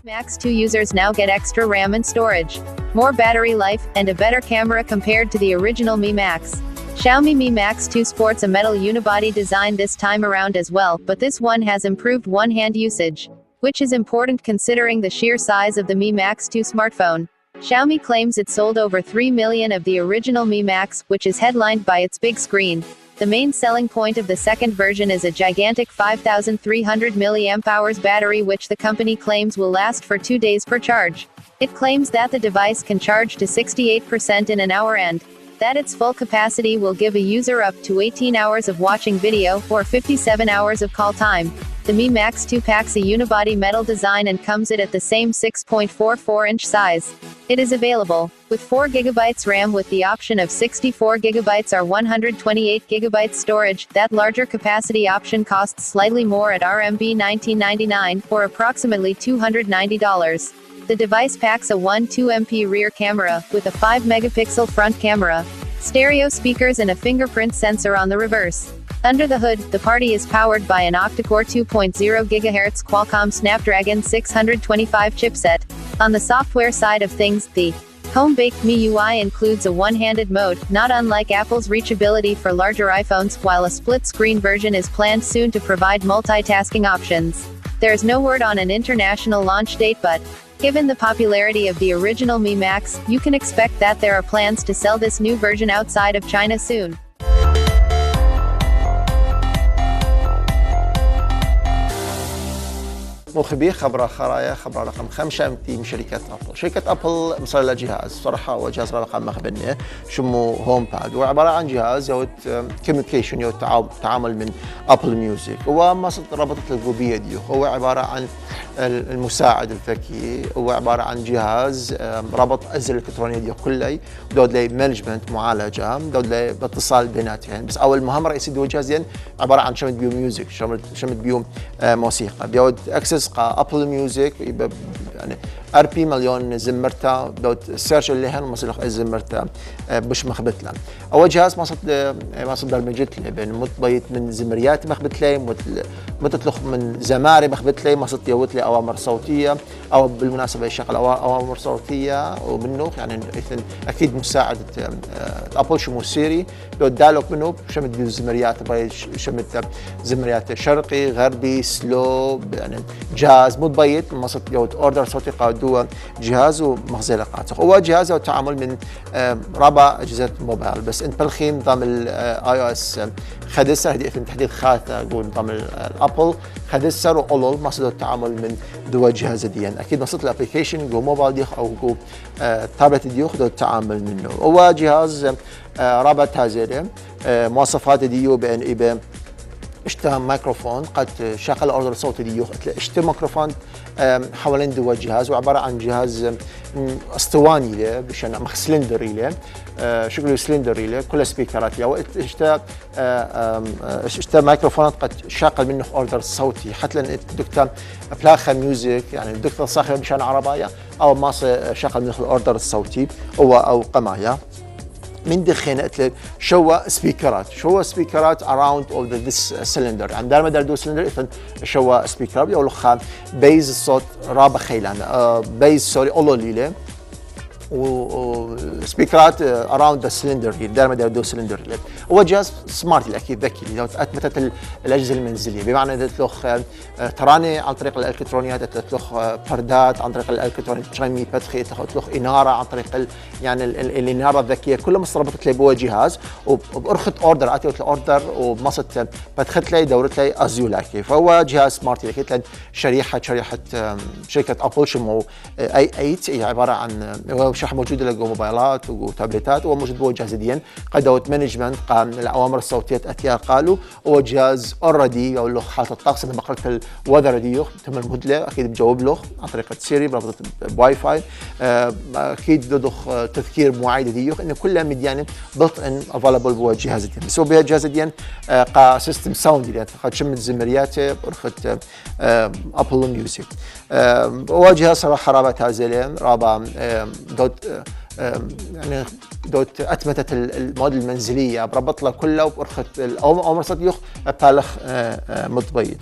Max 2 users now get extra RAM and storage, more battery life, and a better camera compared to the original Mi Max. Xiaomi Mi Max 2 sports a metal unibody design this time around as well, but this one has improved one-hand usage, which is important considering the sheer size of the Mi Max 2 smartphone. Xiaomi claims it sold over 3 million of the original Mi Max, which is headlined by its big screen. The main selling point of the second version is a gigantic 5300 mAh battery which the company claims will last for 2 days per charge. It claims that the device can charge to 68% in an hour and that its full capacity will give a user up to 18 hours of watching video or 57 hours of call time. The Mi Max 2 packs a unibody metal design and comes it at the same 6.44-inch size. It is available with 4GB RAM with the option of 64GB or 128GB storage. That larger capacity option costs slightly more at RMB 1999 or approximately $290. The device packs a 12MP rear camera with a 5-megapixel front camera, stereo speakers and a fingerprint sensor on the reverse. Under the hood, the party is powered by an octa-core 2.0 GHz Qualcomm Snapdragon 625 chipset. On the software side of things, the home-baked Mi UI includes a one-handed mode, not unlike Apple's reachability for larger iPhones, while a split-screen version is planned soon to provide multitasking options. There is no word on an international launch date, but given the popularity of the original Mi Max, you can expect that there are plans to sell this new version outside of China soon. مخبي خبر خرايا خبر رقم 5 من شركة أبل. شركة أبل مصر لها جهاز صراحة هو جهاز رقم مخبني شمو هوم باد، وعبارة عن جهاز يوت كوميونيكيشن يوت تعامل من أبل ميوزك، وما ربطت الجوبية دي. هو عبارة عن المساعد الذكي، هو عبارة عن جهاز ربط أجهزة الإلكترونية دي كلها دود لي مانجمنت معالجة دود لي اتصال بيناتهم. بس أول مهمة رئيسية دو جهازين عبارة عن شمت بيو ميوزك شمت بيو موسيقى بيود أكسس ابل ميوزك يعني 40 مليون زمرتا دوت سيرش اللي هن مصلح زمرتا بش مخبت لهم. اول جهاز ما صدر مجت لي بين متبيت من زمريات مخبت لي متطلق من زماري مخبت لي ما صدت يوت لي اوامر صوتيه او بالمناسبه يشغل اوامر صوتيه ومنه يعني اكيد مساعده ابل شمو سيري لو دالوك منه شمت بالزمريات شمت زمريات شرقي غربي سلو يعني جهاز متبيت ما صدت يوت اوردر صوتي قادوا جهاز ومخزن لقاته. هو جهاز تعامل من رابع اجهزه موبايل، بس انت بالخيم نظام الاي او اس خدسه هدي تحديث خاصه اقول نظام الابل خدسه واولول ما صدر التعامل من دو جهاز ديان. اكيد ما صدر الابلكيشن جو موبايل ديخ او جو تابلت ديخ دو التعامل منه. هو جهاز رابع تازيله مواصفات ديو بان ايبان اشتا ميكروفون قد شغل اوردر صوتي ديو اشتا ميكروفون حوالين دو جهاز، وعباره عن جهاز اسطواني له بشان مخ سلندري له شكله سلندري له كل سبيكرات له اشتا ميكروفونات قد شغل منه اوردر صوتي حتى لان دكتور بلاخه ميوزك يعني دكتور صاحب مشان عربايه او ما شغل منه الاوردر الصوتي او قمايه من دخينة شوا سبيكرات around of this cylinder يعني دار ما دو سلندر إذن شوا سبيكرات يقولوا خام بيز الصوت رابع خيلان بيز سوري أولو ليلة وسبيكرات around the cylinder دار ما دو سلندر هو جهاز سمارت الأكيد ذكي لو أثبتت الأجهزة المنزلية بمعنى تطلخ تراني عن طريق الإلكترونيات تطلخ فردات عن طريق الإلكترونيات تشمي بدخي تطلخ إنارة عن طريق يعني الإنارة الذكية كلها مصربطت لي بوا جهاز وبأرخت أوردر أتيت الأوردر ومصت بدخت لي دورت لي أزيولاكي. فهو جهاز سمارت لكيت لأن شريحة شركة أبل شمو اي 8 هي عبارة عن شريحة موجودة لجو موبايلات وتابلتات وموجود بوا جهاز ديان قدوت مانجمنت الأوامر الصوتية أتيار قالوا هو جهاز اوريدي يقول له حالة الطقس من بقرة الوذر ديوخ تم المدلة أكيد بجاوب له عن طريقة سيري بربط بواي فاي أكيد دخ تذكير معايدة ديوخ إنه كلها مديانة بلت إن افيلبل بوا جهاز ديان. بس هو بها جهاز ديان قا سيستم ساوند يعني قد شمت زمرياته برخة أبل ميوزك. هو جهاز صراحة رابع تازلين رابع دوت يعني دوت أتمتت المواد المنزلية بربط له كله وبرخت أو مرصد يخ بالخ متبيض.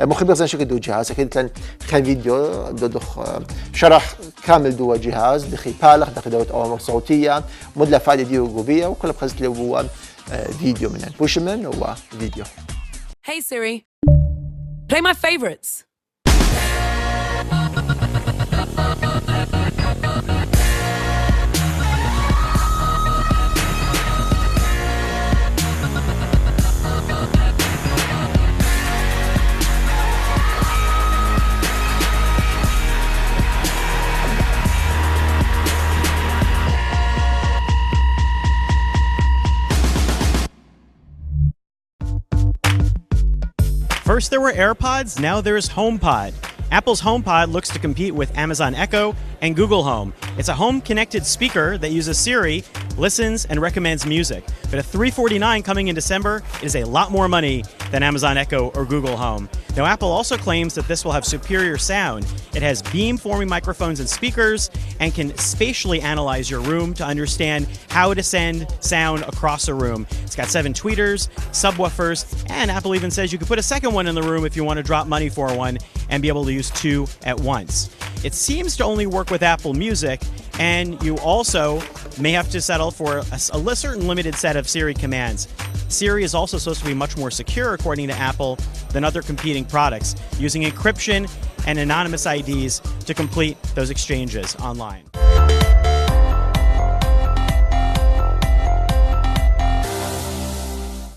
مخبر زين شكل دو جهاز أكيد لأن خل فيديو دخ شرح كامل دو جهاز دخي بالخ دخي دوت أوامر صوتية مدلة فائدة ديو جوبية وكله بخزت له هو فيديو منه بوشمن هو فيديو. Hey Siri, play my favorites. First there were AirPods, now there's HomePod. Apple's HomePod looks to compete with Amazon Echo and Google Home. It's a home-connected speaker that uses Siri, listens, and recommends music. But at $349 coming in December, it is a lot more money than Amazon Echo or Google Home. Now, Apple also claims that this will have superior sound. It has beam-forming microphones and speakers and can spatially analyze your room to understand how to send sound across a room. It's got 7 tweeters, subwoofers, and Apple even says you could put a second one in the room if you want to drop money for one and be able to use 2 at once. It seems to only work with Apple Music, and you also may have to settle for a certain limited set of Siri commands. Siri is also supposed to be much more secure, according to Apple, than other competing products, using encryption and anonymous IDs to complete those exchanges online.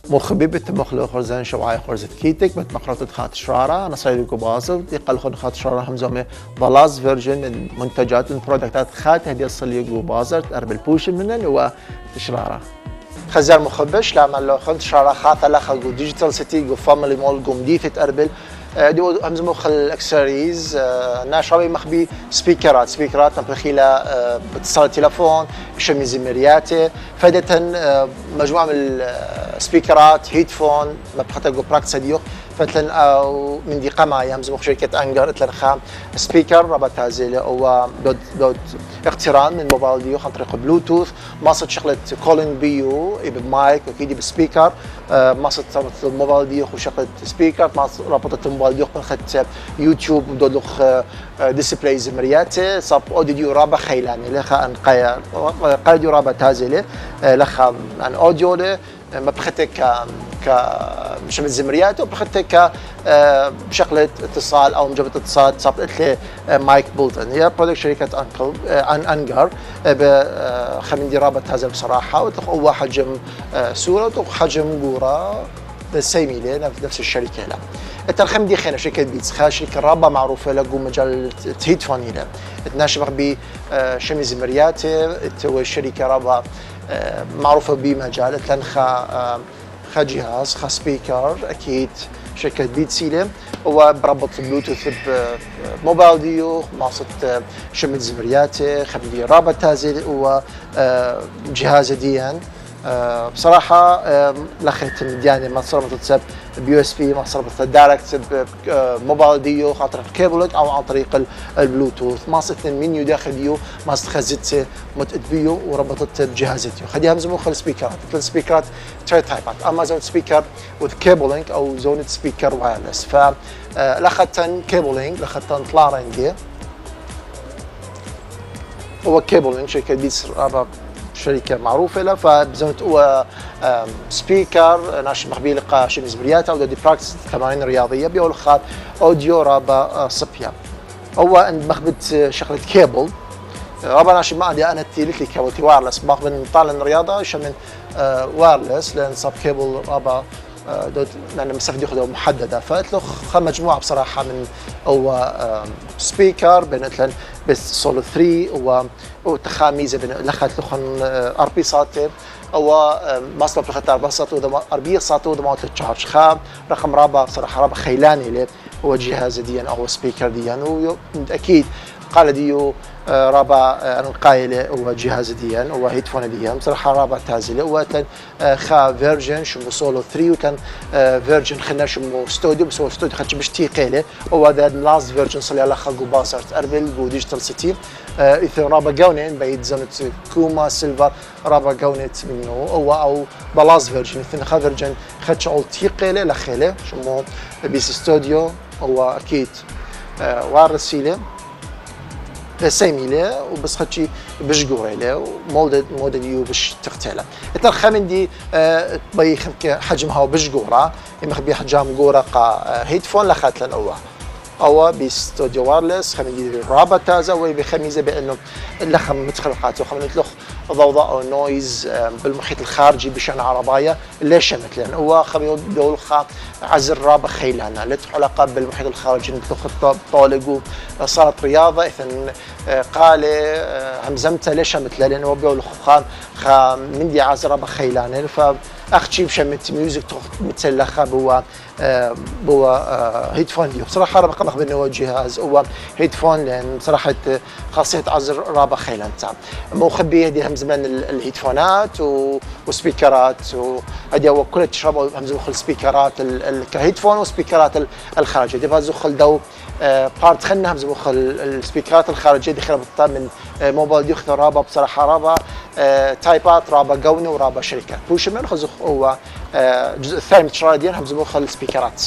مرحبا بالتمخلو خرزان شوعي خرزت كيتك بتمخرطة خات شرارة أنا صاير لكم بازل يقل خد خات شرارة همزومة ضلاز فيرجن من منتجات البرودكتات خات هدي الصلي جو بازر أربل بوشن منن وشرارة خزار مخبش لعمل له خد شرارة خاطة لخا جو ديجيتال سيتي جو فاميلي مول جو مديثة أربل دي همزمو خل اكسسوارز ناشربي مخبي سبيكرات نبخيلا باتصال التليفون شميز مرياتي فائدة مجموعة من السبيكرات هيدفون مبختا جو براكتس ديو فتلن او من دي قمع يهمزمو شركة انجر اتلن خام سبيكر ربط هازيلي او دود اقتران من موبايل ديو عن طريق بلوتوث ماصد شغلة كولين بيو بمايك وكيدي بسبيكر ماصد ربط الموبايل ديو وشغلة سبيكر ماصد ربطت الموبايل ديو خدت يوتيوب ودود لخ ديسبلايز مرياتي صاب اوديو رابع خيلاني لخا ان قايد رابط هازيلي لخا ان اوديو له ما بخته مش من زمريات وبخته بشغله اتصال او مجرد اتصال صابت لي مايك بولتن هي برودكت شركه انجر خمين رابط هذا بصراحه وتقوى حجم صوره وحجم جوره سيميلي نفس الشركه لا الترخيم دي خينا شركه بيتس شركه رابعه معروفه لقوا مجال هيدفون له تناشبه بشميز مرياتي الشركه رابعه معروفه بمجال تلنخا جهاز خا سبيكر اكيد شركه بيتسيله هو بربط بلوتوث بموبايل ديو ماصت شميز مرياتي خبدي رابط هازل هو جهاز ديان بصراحه لخيت مدياني ما صربت تسب بيو اس بي ما صربت دايركت موبايل ديو عن طريق كيبلك او عن طريق البلوتوث ما صرت منيو داخل ديو ما خزت متقد بيو وربطت بجهاز ديو خديها مزمو خل سبيكرات السبيكرات تري تايبات اما زون سبيكر وذ كيبلينج او زون سبيكر وايرلس ف لخدتن كيبلينج لخدتن طلارنجي هو كيبلينج شركه بيتس شركة معروفة له فبزمت هو سبيكر ناش مخبي لقى شمس برياتا ودي براكتس تمارين رياضية بيقول خاد أوديو رابا صبيا هو عند مخبت شغلة كيبل رابا ناش ما عندي أنا تيلت لي كيبل تي وايرلس مخبن طالع الرياضة شمن وايرلس لأن صاب كيبل رابا لأن مسافة دي خدها محددة فقلت له خد مجموعة بصراحة من هو سبيكر بين مثلا بس سولو 3 وتخاميزة بين لخت لخن اربي ساتر هو مصدر لخت اربي ساتر اربي ساتر وده تشارج خام رقم رابع بصراحة رابع خيلاني له هو جهاز ديان او سبيكر ديان واكيد قال ديو رابع قايله هو جهاز ديان هو هيدفون ديان بصراحه رابع تازله هو خا فيرجن شمو سولو 3 وكان فيرجن خلنا شمو ستوديو بس هو ستوديو خدش باش تيقيله هو ذا لاست فيرجن صلي على خا جو باسرت اربل جو ديجيتال سيتي اذا رابع جاونين بعيد زمت كوما سيلفر رابع جاونت منه هو او ذا لاست فيرجن اذا خا فيرجن خدش اول تيقيله لخيله شمو بيس ستوديو هو اكيد وارسيله سيميله وبس خدشي باش جوريله موديل يو باش تقتله الترخمن دي بي حجمها باش جورا يمخبي حجم جورا قا هيدفون لخات لنوع او باستوديو وايرلس خمن دي رابط تازا وي بخميزه بانه اللخم متخلقات وخمن لخ ضوضاء او نويز بالمحيط الخارجي بشان عربايه ليش مثلا هو خمن دول خا عزر رابع خيلنا لت علاقه بالمحيط الخارجي نتلخ طالقوا صارت رياضه اذا قال همزمته ليش مثلا لانه بيقول خا من دي عزر رابع خيلانه ف اختي بشمت ميوزك متسلخه بوا هيدفون ديو بصراحه رابق مخبرنا هو جهاز هو هيدفون لان بصراحه خاصيه عزر رابق خيلان تام مو خبيه دي هم زمان الهيدفونات وسبيكرات وهدي هو كل تشربوا هم زخل سبيكرات كهيدفون وسبيكرات الخارجيه دي بازخل دو بارت خلنا هم زخل السبيكرات الخارجيه دي خربت من موبايل ديو رابا بصراحه رابا تايبات رابا قوني ورابا شركات وش من خزخ هو الجزء الثاني من تشرا ديال هم زخل السبيكرات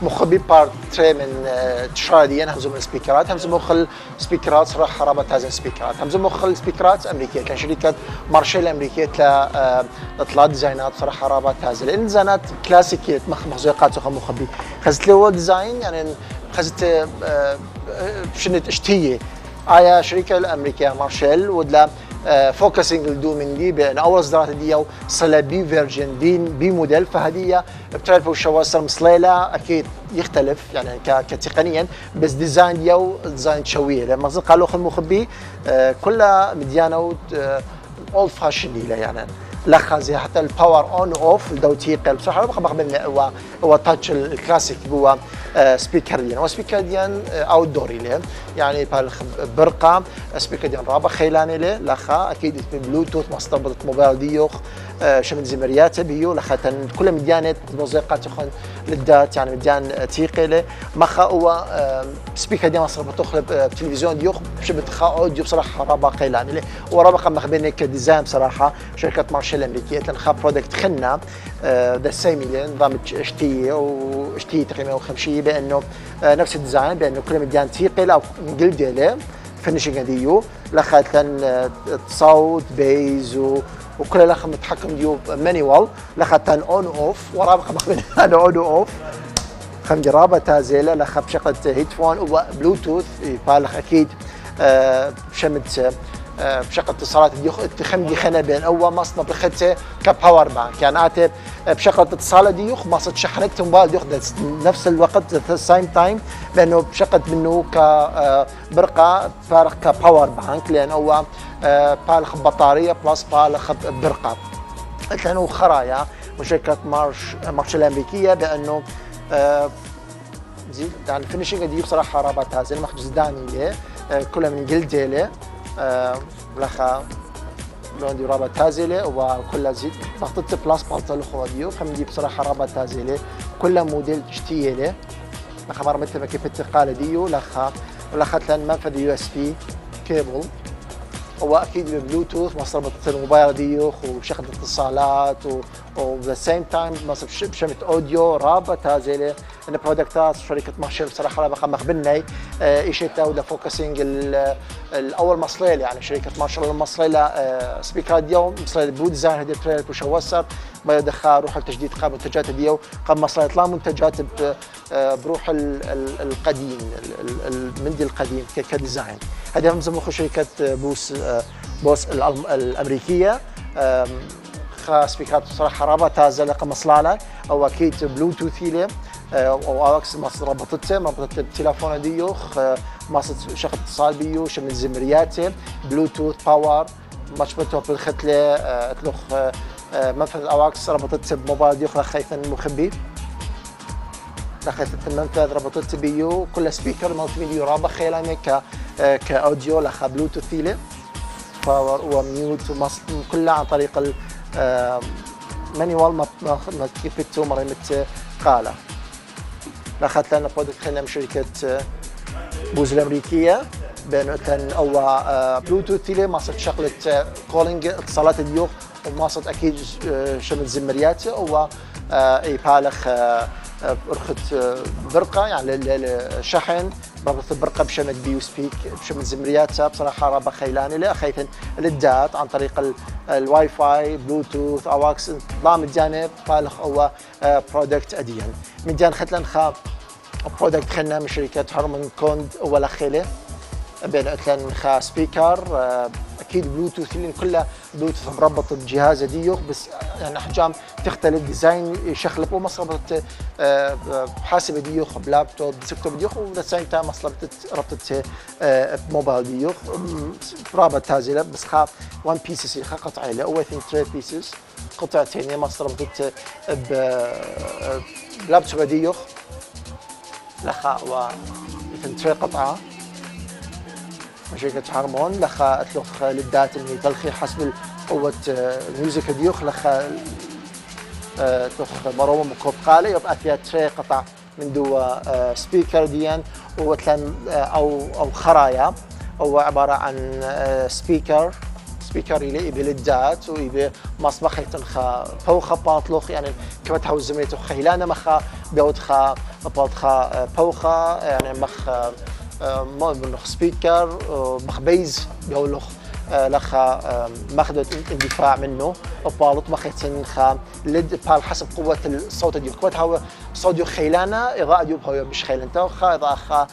مخبي بارت من تشراديان همزو من السبيكرات همزو مخل سبيكرات صراحه رابط هذا السبيكرات همزو مخل سبيكرات امريكيه كان شركه مارشال امريكيه تلا اطلاع ديزاينات صراحه رابط هذا الديزاينات كلاسيكيه مخزوقات مخبي خزت له ديزاين يعني خزت شنت اشتيه آية شركه الامريكيه مارشال ودلا فوكسينج الدو من دي بان اول اصدارات دي صلا بي فيرجن بي موديل فهديه بتعرفوا الشواسر مصليله اكيد يختلف يعني كتقنيا بس ديزاين ديزاين شويه لما قالوا خل مخبي كلها مديانه اولد فاشن دي يعني لخزي حتى الباور اون اوف الدوتيق بصراحه بخبخ من هو تاتش الكلاسيك هو سبيكر ديان وسبيكر ديان اوت دوري له يعني برقه سبيكر ديان رابع خيلاني له لخا اكيد بلوتوث مصطبط موبايل ديوخ شمن زمريات بيو لخاتن كل مديانه موزيقات تخون للدات يعني مديان تيقله مخا هو سبيكر ديان مصطبط تخلب تلفزيون ديوخ شبت خا اوديو بصراحه رابع خيلاني له ورابع مخبينك كديزاين بصراحه شركه مارشال الامريكيه تنخا برودكت خلنا ذا سيم نظام اشتيه واشتيه تقريبا وخمشيه بانه نفس الديزاين بانه كل مديان تيقل او نقل ديله فينشنج ديو لخاتن صوت بيز وكل الاخ متحكم ديو مانيوال لخاتن اون اوف ورابقه مخبين هذا اون اوف خم جرابه تازيله لخ بشغله هيدفون وبلوتوث بالغ اكيد بشمت بشغل اتصالات دي خنا بين اول مصنع بخته كباور بانك يعني اتي بشغل اتصالات دي مصد شحنت موبايل ياخذ نفس الوقت ذا سايم تايم بانه بشغل منه كبرقه فارق كباور بانك لان هو بالغ بطاريه بلس بالغ برقه كانوا خرايا وشركه مارش الامريكيه بانه يعني الفينشنج دي بصراحه رابط هذا مخجز داني له كلها من جلد له لخا لون دي رابط تازيله وكلها زيت ضغطت بلاس بالطل خواديو خم دي بصراحه رابط تازيله كلها موديل تشتيه له لخا مره مثل ما كيف التقاله ديو لخا لان منفذ يو اس بي كيبل هو اكيد بلوتوث مصر الموبايل ديو وشغل اتصالات وذا سيم تايم مصر بشمت اوديو رابط تازيله ان برودكتات شركه مارشال بصراحه رابقه مخبرني ايشيتا ولا فوكسينج الاول مصليل يعني شركه مارشال المصليله سبيكر ديو مصليل بو ديزاين هدي تريل وشوسر ما يدخل روح التجديد قام منتجات ديو قام مصليل لا منتجات بروح القديم المندي القديم كديزاين هذه هم زمخوا شركه بوس الامريكيه سبيكرات بصراحه رابط تازل مصلاله او اكيد بلوتوث له او اكس مصر ربطت التليفون ديوخ مصر شغل اتصال بيو شمل زمرياته بلوتوث باور مشبته بالختله اطلق منفذ الاواكس ربطت بموبايل ديوخ خايفا مخبي دخلت المنفذ ربطت بيو كل سبيكر مالتي ميديا رابط خيلاني كاوديو لخ بلوتوث له باور وميوت كلها عن طريق مانيوال ما كيفتو مره مت قاله لاخذت لنا برودكت خلينا من شركه بوز الامريكيه بانه او بلوتوث له ما صرت شغله كولينج اتصالات اليوم وما صرت اكيد شمل زمرياته هو اي بالغ رخت برقه يعني الشحن ربط برقه بشمل بيو سبيك بشمل زمرياتها بصراحه رابع خيلاني لا خايفين للدات عن طريق الواي فاي بلوتوث اواكس ضام الجانب بالغ هو برودكت اديان من جان ختلن خاب برودكت خلنا من شركه هارمون كوند ولا خيله بين اتلن خا سبيكر اكيد بلوتوث اللي كله بلوتوث مربط بجهاز ديوخ، بس يعني احجام تختلف، ديزاين يشخلب، ومصربة حاسبة ديوخ بلابتوب ديسكتوب ديوخ، وذا تايم مصربة ربطت بموبايل ديوخ رابط تازلة بس خا 1 بيسز خا قطعة له او 3 بيسز قطعتين مصربة بلابتوب ديوخ لخا و مثل قطعة مشيكة هرمون لخا أتلوخ للدات اللي تلخي حسب قوة الميوزك ديوخ لخا تلوخ مرومة مكوب قالة يبقى فيها تري قطع من دوا سبيكر ديان وتلان أو خرايا، هو عبارة عن سبيكر يلي بلدات ويبي مصبخ يتنخا فوخا باطلوخ يعني كما تهو زميتو خيلانا مخا بيوتخا باطخا فوخا يعني مخ سبيكر مخ بيز بيولخ لخا ماخذ اندفاع منه وبالط مخيتن خا لد بال حسب قوة الصوت ديو كما تهو صوت ديو خيلانا إضاءة ديو بهو مش خيلانتا خا إضاءة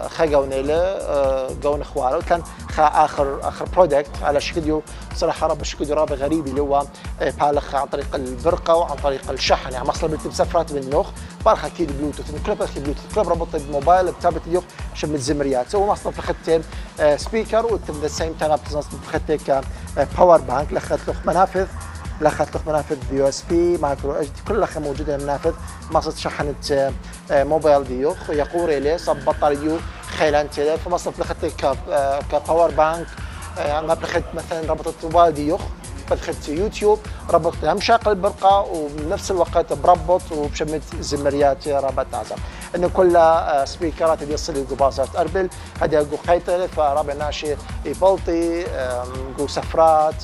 خا جونيله جون خواره وكان خا اخر برودكت على شكل صراحه رب شكل رابع غريب اللي هو بالخ عن طريق البرقه وعن طريق الشحن يعني مصل بسفرات من نوخ بالخ اكيد بلوتوث كل بلوتوث كل ربط بموبايل بتابلت اليوم شم الزمريات هو مصل اخذت سبيكر وذا سيم تايم اخذت باور بانك لخت له منافذ لخت له منافذ يو اس بي مايكرو اتش دي كلها موجوده منافذ مصل شحنت موبايل ديوخ يقور اليه صب بطاريو خيلان تيله فمصل لخت كباور بانك يعني ما بخد مثلا ربطت موبايل ديوخ بدخلت يوتيوب ربطت هم شاقل البرقه وبنفس الوقت بربط وبشمت زمريات رابط تعزم انه كلها سبيكرات اللي يصل قباصات اربل هذا جو قيتل فرابع ناشي يبلطي جو سفرات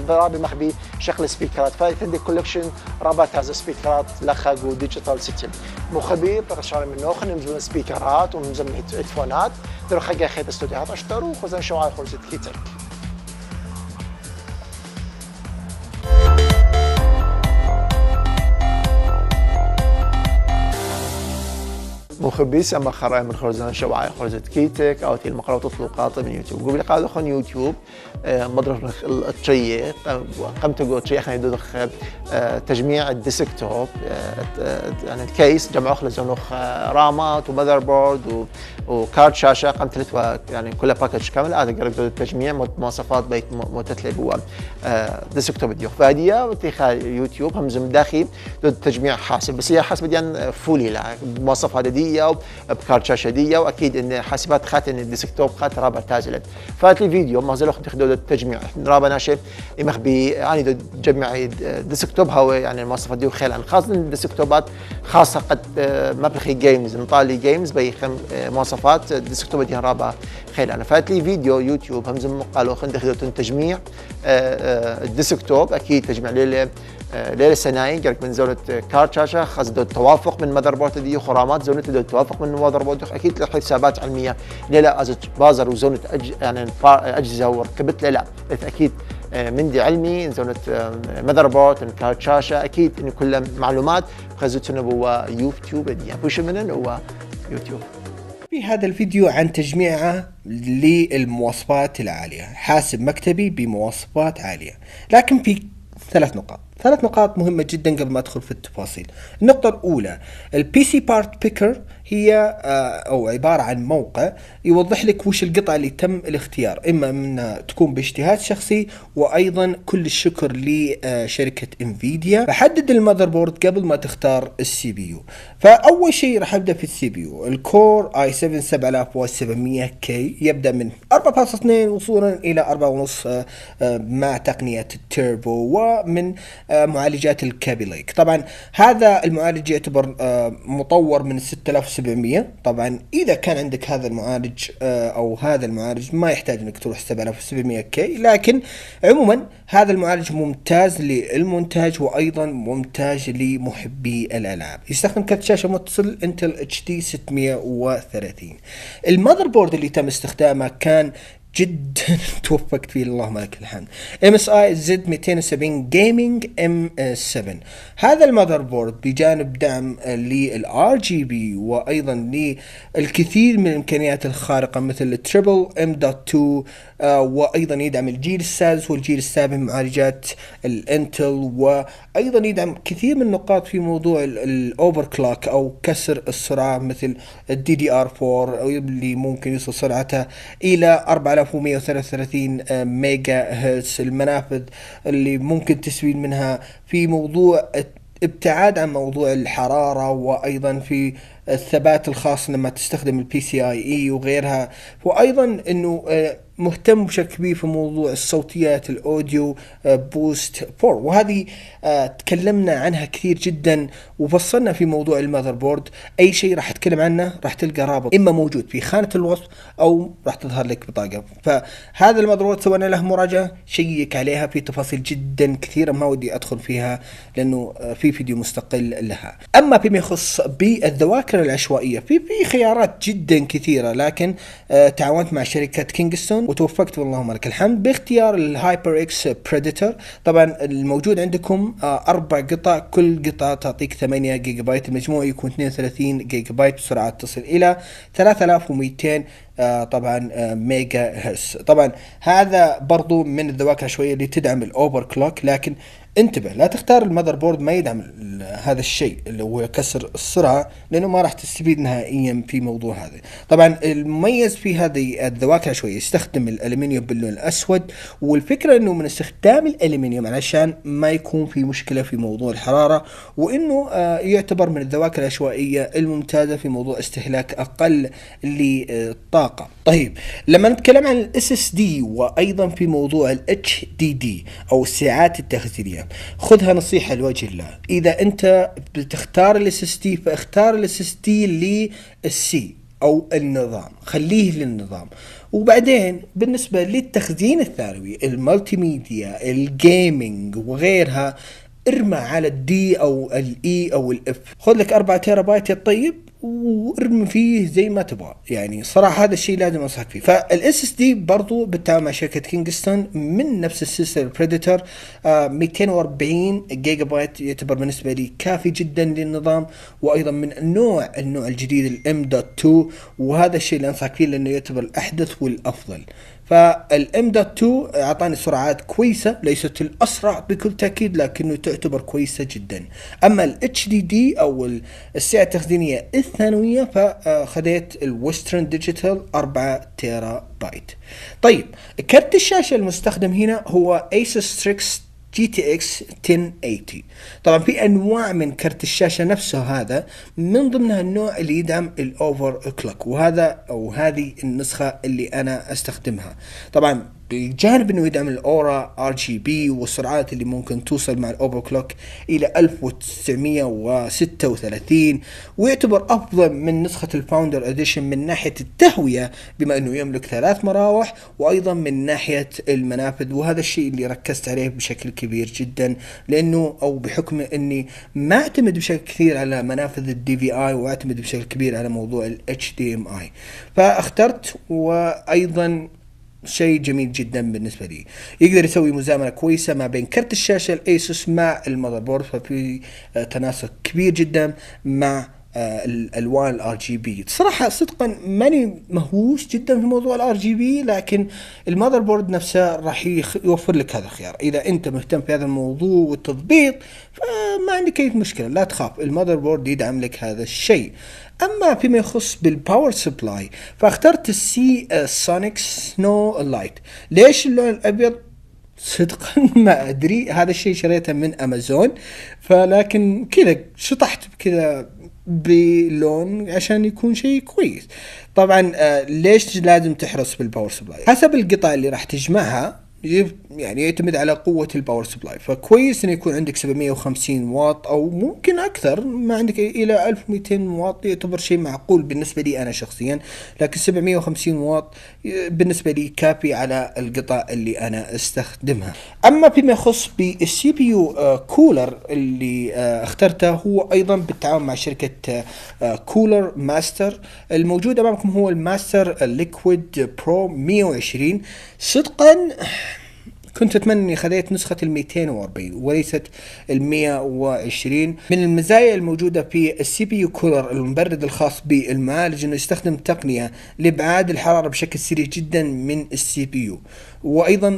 فرابع مخبي شكل سبيكرات فعندي كولكشن رابط هذا سبيكرات لخا جو ديجيتال سيستم مخبي برشار منه خلينا نمزون سبيكرات ونمزون هيدفونات درو خجا خيط استوديوهات اشتروا خزن شوعي خرجت كيتك مخبيس اما خراي من خرزان شوعي خرزت كيتك او تي المقرات تطلقات من يوتيوب قبل قاعد اخون يوتيوب مضرب التريه قمت قلت تريه خلينا ندخ تجميع الديسكتوب يعني الكيس جمعوا خلص رامات ومذر بورد وكارت شاشه قمت لتوا يعني كلها باكج كامل هذا قرب التجميع مواصفات بيت متتلب هو ديسكتوب ديو فاديه وتيخا يوتيوب هم زم داخل تجميع حاسب بس هي حاسب ديان فولي لا مواصفات دي بكارت شاشه دي واكيد ان حاسبات خاتن الديسكتوب خات رابع تازلت فات لي فيديو ما زالوا تاخذوا التجميع رابع ناشف مخبي يعني تجمع ديسكتوب هو يعني المواصفات دي خيل خاصه الديسكتوبات خاصه قد ما بخي جيمز نطالي جيمز بيخم مواصفات الديسكتوب دي رابع خيل انا فات لي فيديو يوتيوب هم قالوا خلينا ندخلوا تجميع الديسكتوب اكيد تجمع ليلة سناين قالك من زونة كارت شاشة خاصة التوافق من ماذر بورد دي خرامات زونة التوافق من ماذر بورد أكيد لها حسابات علمية ليلة أزت بازر وزونة يعني أجهزة وركبت لا أكيد من دي علمي زونة ماذر بورد كارت شاشة أكيد إن كل معلومات خزتنا هو يوتيوب دي بوش منن هو يوتيوب. في هذا الفيديو عن تجميعه للمواصفات العالية حاسب مكتبي بمواصفات عالية لكن في ثلاث نقاط مهمة جدا قبل ما أدخل في التفاصيل. النقطة الأولى البي سي بارت بيكر هي أو عبارة عن موقع يوضح لك وش القطعة اللي تم الاختيار إما من تكون باجتهاد شخصي وأيضا كل الشكر لشركة انفيديا. فحدد المذر بورد قبل ما تختار السي بي يو. فأول شيء راح أبدأ في السي بي يو الكور اي 7 7700 كي يبدأ من 4.2 وصولا إلى 4.5 مع تقنية التيربو ومن معالجات الكابي ليك. طبعا هذا المعالج يعتبر مطور من 6700. طبعا إذا كان عندك هذا المعالج أو هذا المعالج ما يحتاج أنك تروح 7700 كي لكن عموما هذا المعالج ممتاز للمونتاج وأيضا ممتاز لمحبي الألعاب. يستخدم كارت شاشة متصل انتل HD 630. المذر بورد اللي تم استخدامه كان جدا توفقت فيه اللهم لك الحمد. MSI Z270 Gaming M7. هذا المذر بورد بجانب دعم للRGB وأيضا للكثير من الإمكانيات الخارقة مثل التريبل M.2 وأيضا يدعم الجيل السادس والجيل السابع معالجات الانتل، وأيضا يدعم كثير من النقاط في موضوع الأوفر كلوك أو كسر السرعة مثل DDR4 اللي ممكن يوصل سرعته إلى 4133 ميجا هرتز. المنافذ اللي ممكن تستفيد منها في موضوع ابتعاد عن موضوع الحرارة، وأيضا في الثبات الخاص لما تستخدم PCIe وغيرها، وأيضا أنه مهتم بشكل كبير في موضوع الصوتيات الأوديو بوست 4، وهذه تكلمنا عنها كثير جدا وفصلنا في موضوع المذر بورد. أي شيء راح أتكلم عنه راح تلقى رابط إما موجود في خانة الوصف أو راح تظهر لك بطاقة. فهذا المذر بورد سوينا له مراجعة، شيك عليها في تفاصيل جدا كثيرة ما ودي أدخل فيها لأنه في فيديو مستقل لها. أما فيما يخص بالذواكر العشوائية في خيارات جدا كثيرة، لكن تعاونت مع شركة كينغستون وتوفقت واللهم لك الحمد باختيار الهايبر اكس بريديتور. طبعا الموجود عندكم 4 قطع، كل قطعة تعطيك 8 جيجا بايت، المجموع يكون 32 جيجا بايت بسرعات تصل إلى 3200 طبعا ميجا هرتز. طبعا هذا برضو من الذواكر العشوائية اللي تدعم الأوفر كلوك، لكن انتبه لا تختار المذر بورد ما يدعم هذا الشيء اللي هو كسر السرعة، لأنه ما راح تستفيد نهائيا في موضوع هذا. طبعا المميز في هذه الذواكر العشوائية يستخدم الألمنيوم باللون الأسود، والفكرة أنه من استخدام الألمنيوم علشان ما يكون في مشكلة في موضوع الحرارة، وأنه يعتبر من الذواكر العشوائية الممتازة في موضوع استهلاك أقل للطاقة. طيب لما نتكلم عن ال SSD وأيضا في موضوع ال HDD أو الساعات التخزينية، خذها نصيحة لوجه الله، إذا أنت بتختار ال SSD فاختار ال SSD للسي أو النظام، خليه للنظام. وبعدين بالنسبة للتخزين الثانوي المالتي ميديا الجيمينج وغيرها ارمى على الدي أو الإي أو الإف، خذ لك 4 تيرا بايت يا طيب وارمي فيه زي ما تبغى. يعني صراحة هذا الشيء لازم أنصحك فيه. فالاس اس دي برضو بالتعاون مع شركة كينغستون من نفس السلسلة البريديتور 240 جيجا بايت يعتبر بالنسبة لي كافي جدا للنظام، وأيضا من النوع الجديد الام.2، وهذا الشيء اللي أنصحك فيه لأنه يعتبر الأحدث والأفضل. فالM.2 أعطاني سرعات كويسة، ليست الأسرع بكل تأكيد لكنه تعتبر كويسة جدا. أما ال HDD أو السعة التخزينية الثانوية فخذيت الويسترن ديجيتال 4 تيرا بايت. طيب كرت الشاشة المستخدم هنا هو Asus Strix GTX 1080. طبعا في انواع من كرت الشاشة نفسه، هذا من ضمنها النوع اللي يدعم الاوفر كلوك، وهذا او هذه النسخة اللي انا استخدمها. طبعا بجانب انه يدعم الاورا RGB والسرعات اللي ممكن توصل مع الاوفر كلوك الى 1936، ويعتبر افضل من نسخة الفاوندر اديشن من ناحية التهوية بما انه يملك 3 مراوح، وايضا من ناحية المنافذ، وهذا الشيء اللي ركزت عليه بشكل كبير جدا، لانه او بحكم اني ما اعتمد بشكل كثير على منافذ الDVI واعتمد بشكل كبير على موضوع ال HDMI، فاخترت. وايضا شيء جميل جدا بالنسبة لي، يقدر يسوي مزامنة كويسة ما بين كرت الشاشة الأيسوس مع المذر بورد، ففي تناسق كبير جدا مع الألوان RGB. صراحة صدقا ماني مهووس جدا في موضوع RGB، لكن المذر بورد نفسه راح يوفر لك هذا الخيار. إذا أنت مهتم في هذا الموضوع والتضبيط فما عندك أي مشكلة، لا تخاف، المذر بورد يدعم لك هذا الشيء. أما فيما يخص بالباور سبلاي فاخترت السي سونيك سنو لايت. ليش اللون الأبيض؟ صدقا ما أدري، هذا الشيء شريته من أمازون، فلكن كذا شطحت كذا بلون عشان يكون شيء كويس. طبعا ليش لازم تحرص بالباور سبلاي؟ حسب القطع اللي راح تجمعها يعني يعتمد على قوة الباور سبلاي. فكويس انه يكون عندك 750 واط او ممكن اكثر، ما عندك الى 1200 واط يعتبر شيء معقول بالنسبة لي انا شخصيا، لكن 750 واط بالنسبة لي كافي على القطع اللي انا استخدمها. اما فيما يخص بالسي بي يو كولر اللي اخترته، هو ايضا بالتعاون مع شركة كولر ماستر. الموجود امامكم هو الماستر ليكويد برو 120. صدقا كنت أتمنى أني خذيت نسخة 240 وليست 120. من المزايا الموجودة في السي بي يو كولر المبرد الخاص بالمعالج أنه يستخدم تقنية لإبعاد الحرارة بشكل سريع جدا من السي بي يو. وأيضا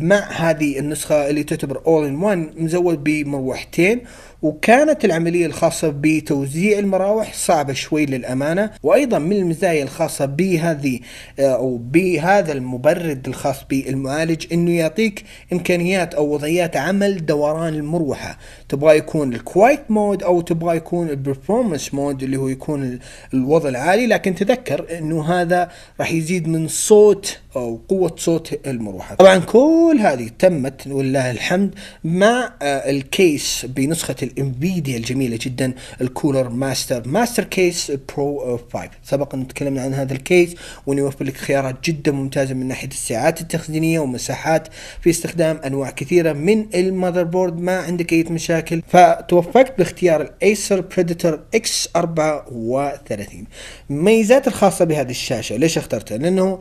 مع هذه النسخة اللي تعتبر All in One مزود بمروحتين، وكانت العملية الخاصة بتوزيع المراوح صعبة شوي للأمانة. وأيضا من المزايا الخاصة بهذه أو بهذا المبرد الخاص بالمعالج أنه يعطيك إمكانيات أو وضعيات عمل دوران المروحة، تبغى يكون الكوايت مود أو تبغى يكون البرفورمانس مود اللي هو يكون الوضع العالي، لكن تذكر أنه هذا راح يزيد من صوت أو قوة صوت المروحة. طبعا كل هذه تمت ولله الحمد مع الكيس بنسخة الانفيديا الجميلة جدا، الكولر ماستر كيس برو 5. سبق أن تكلمنا عن هذا الكيس وأنه يوفر لك خيارات جدا ممتازة من ناحية الساعات التخزينية ومساحات في استخدام أنواع كثيرة من المذر بورد، ما عندك أي مشاكل. فتوفقت باختيار الايسر بريديتور اكس 34. المميزات الخاصة بهذه الشاشة ليش اخترتها؟ لأنه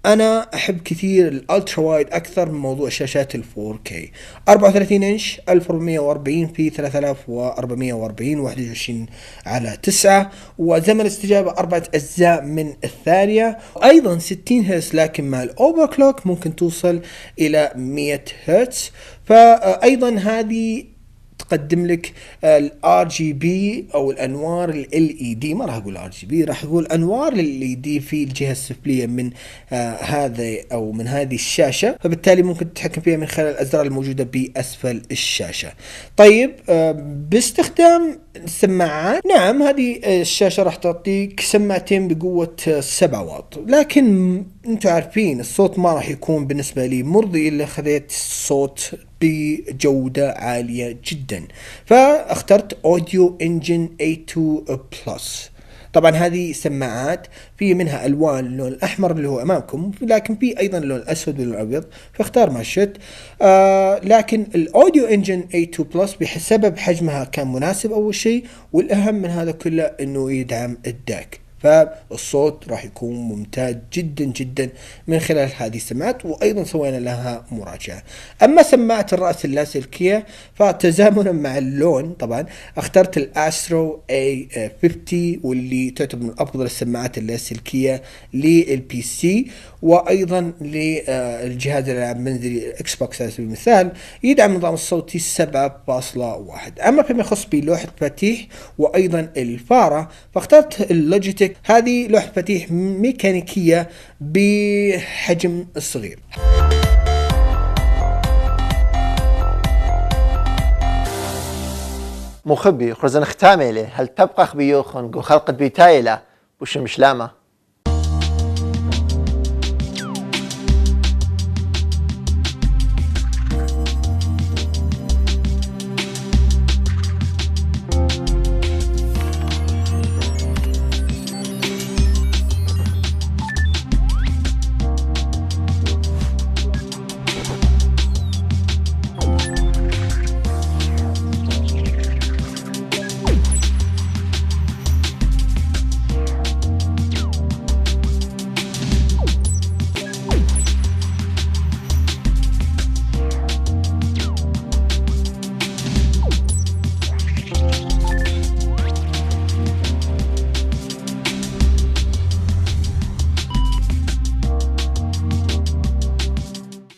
أنا أحب كثير الألترا وايد أكثر من موضوع شاشات ال 4K. 34 إنش 1440 في 3440 21/9، وزمن الاستجابة 4 أجزاء من الثانية، وأيضا 60 هرتز، لكن مع الأوفركلوك ممكن توصل إلى 100 هرتز. فأيضا هذه تقدم لك ال RGB او الانوار ال LED، ما راح اقول RGB، راح اقول انوار ال LED في الجهة السفلية من هذا او من هذه الشاشة، فبالتالي ممكن تتحكم فيها من خلال الازرار الموجودة باسفل الشاشة. طيب باستخدام السماعات، نعم هذه الشاشة راح تعطيك سماعتين بقوة 7 واط، لكن انتم عارفين الصوت ما راح يكون بالنسبة لي مرضي الا خذيت صوت بجودة عالية جدا. فاخترت اوديو انجن A2 بلس. طبعا هذه سماعات في منها الوان اللون الاحمر اللي هو امامكم، لكن في ايضا اللون الاسود واللون الابيض، فاختار ما شئت. لكن الاوديو انجن A2 بلس بسبب حجمها كان مناسب اول شيء، والاهم من هذا كله انه يدعم الداك، فالصوت راح يكون ممتاز جدا جدا من خلال هذه السماعات، وايضا سوينا لها مراجعة. اما سماعة الرأس اللاسلكية فتزامنا مع اللون طبعا اخترت الاسترو A50، واللي تعتبر من افضل السماعات اللاسلكية للبي سي وايضا للجهاز الالعاب المنزلي الاكس بوكس على سبيل المثال. يدعم النظام الصوتي 7.1. اما فيما يخص بلوحة مفاتيح وايضا الفارة، فاخترت اللوجيتك. هذه لوحة مفاتيح ميكانيكية بحجم الصغير. مخبي خرزن ختامي هل تبقى خبيوخن خلقت بيتايلة وش مش لامة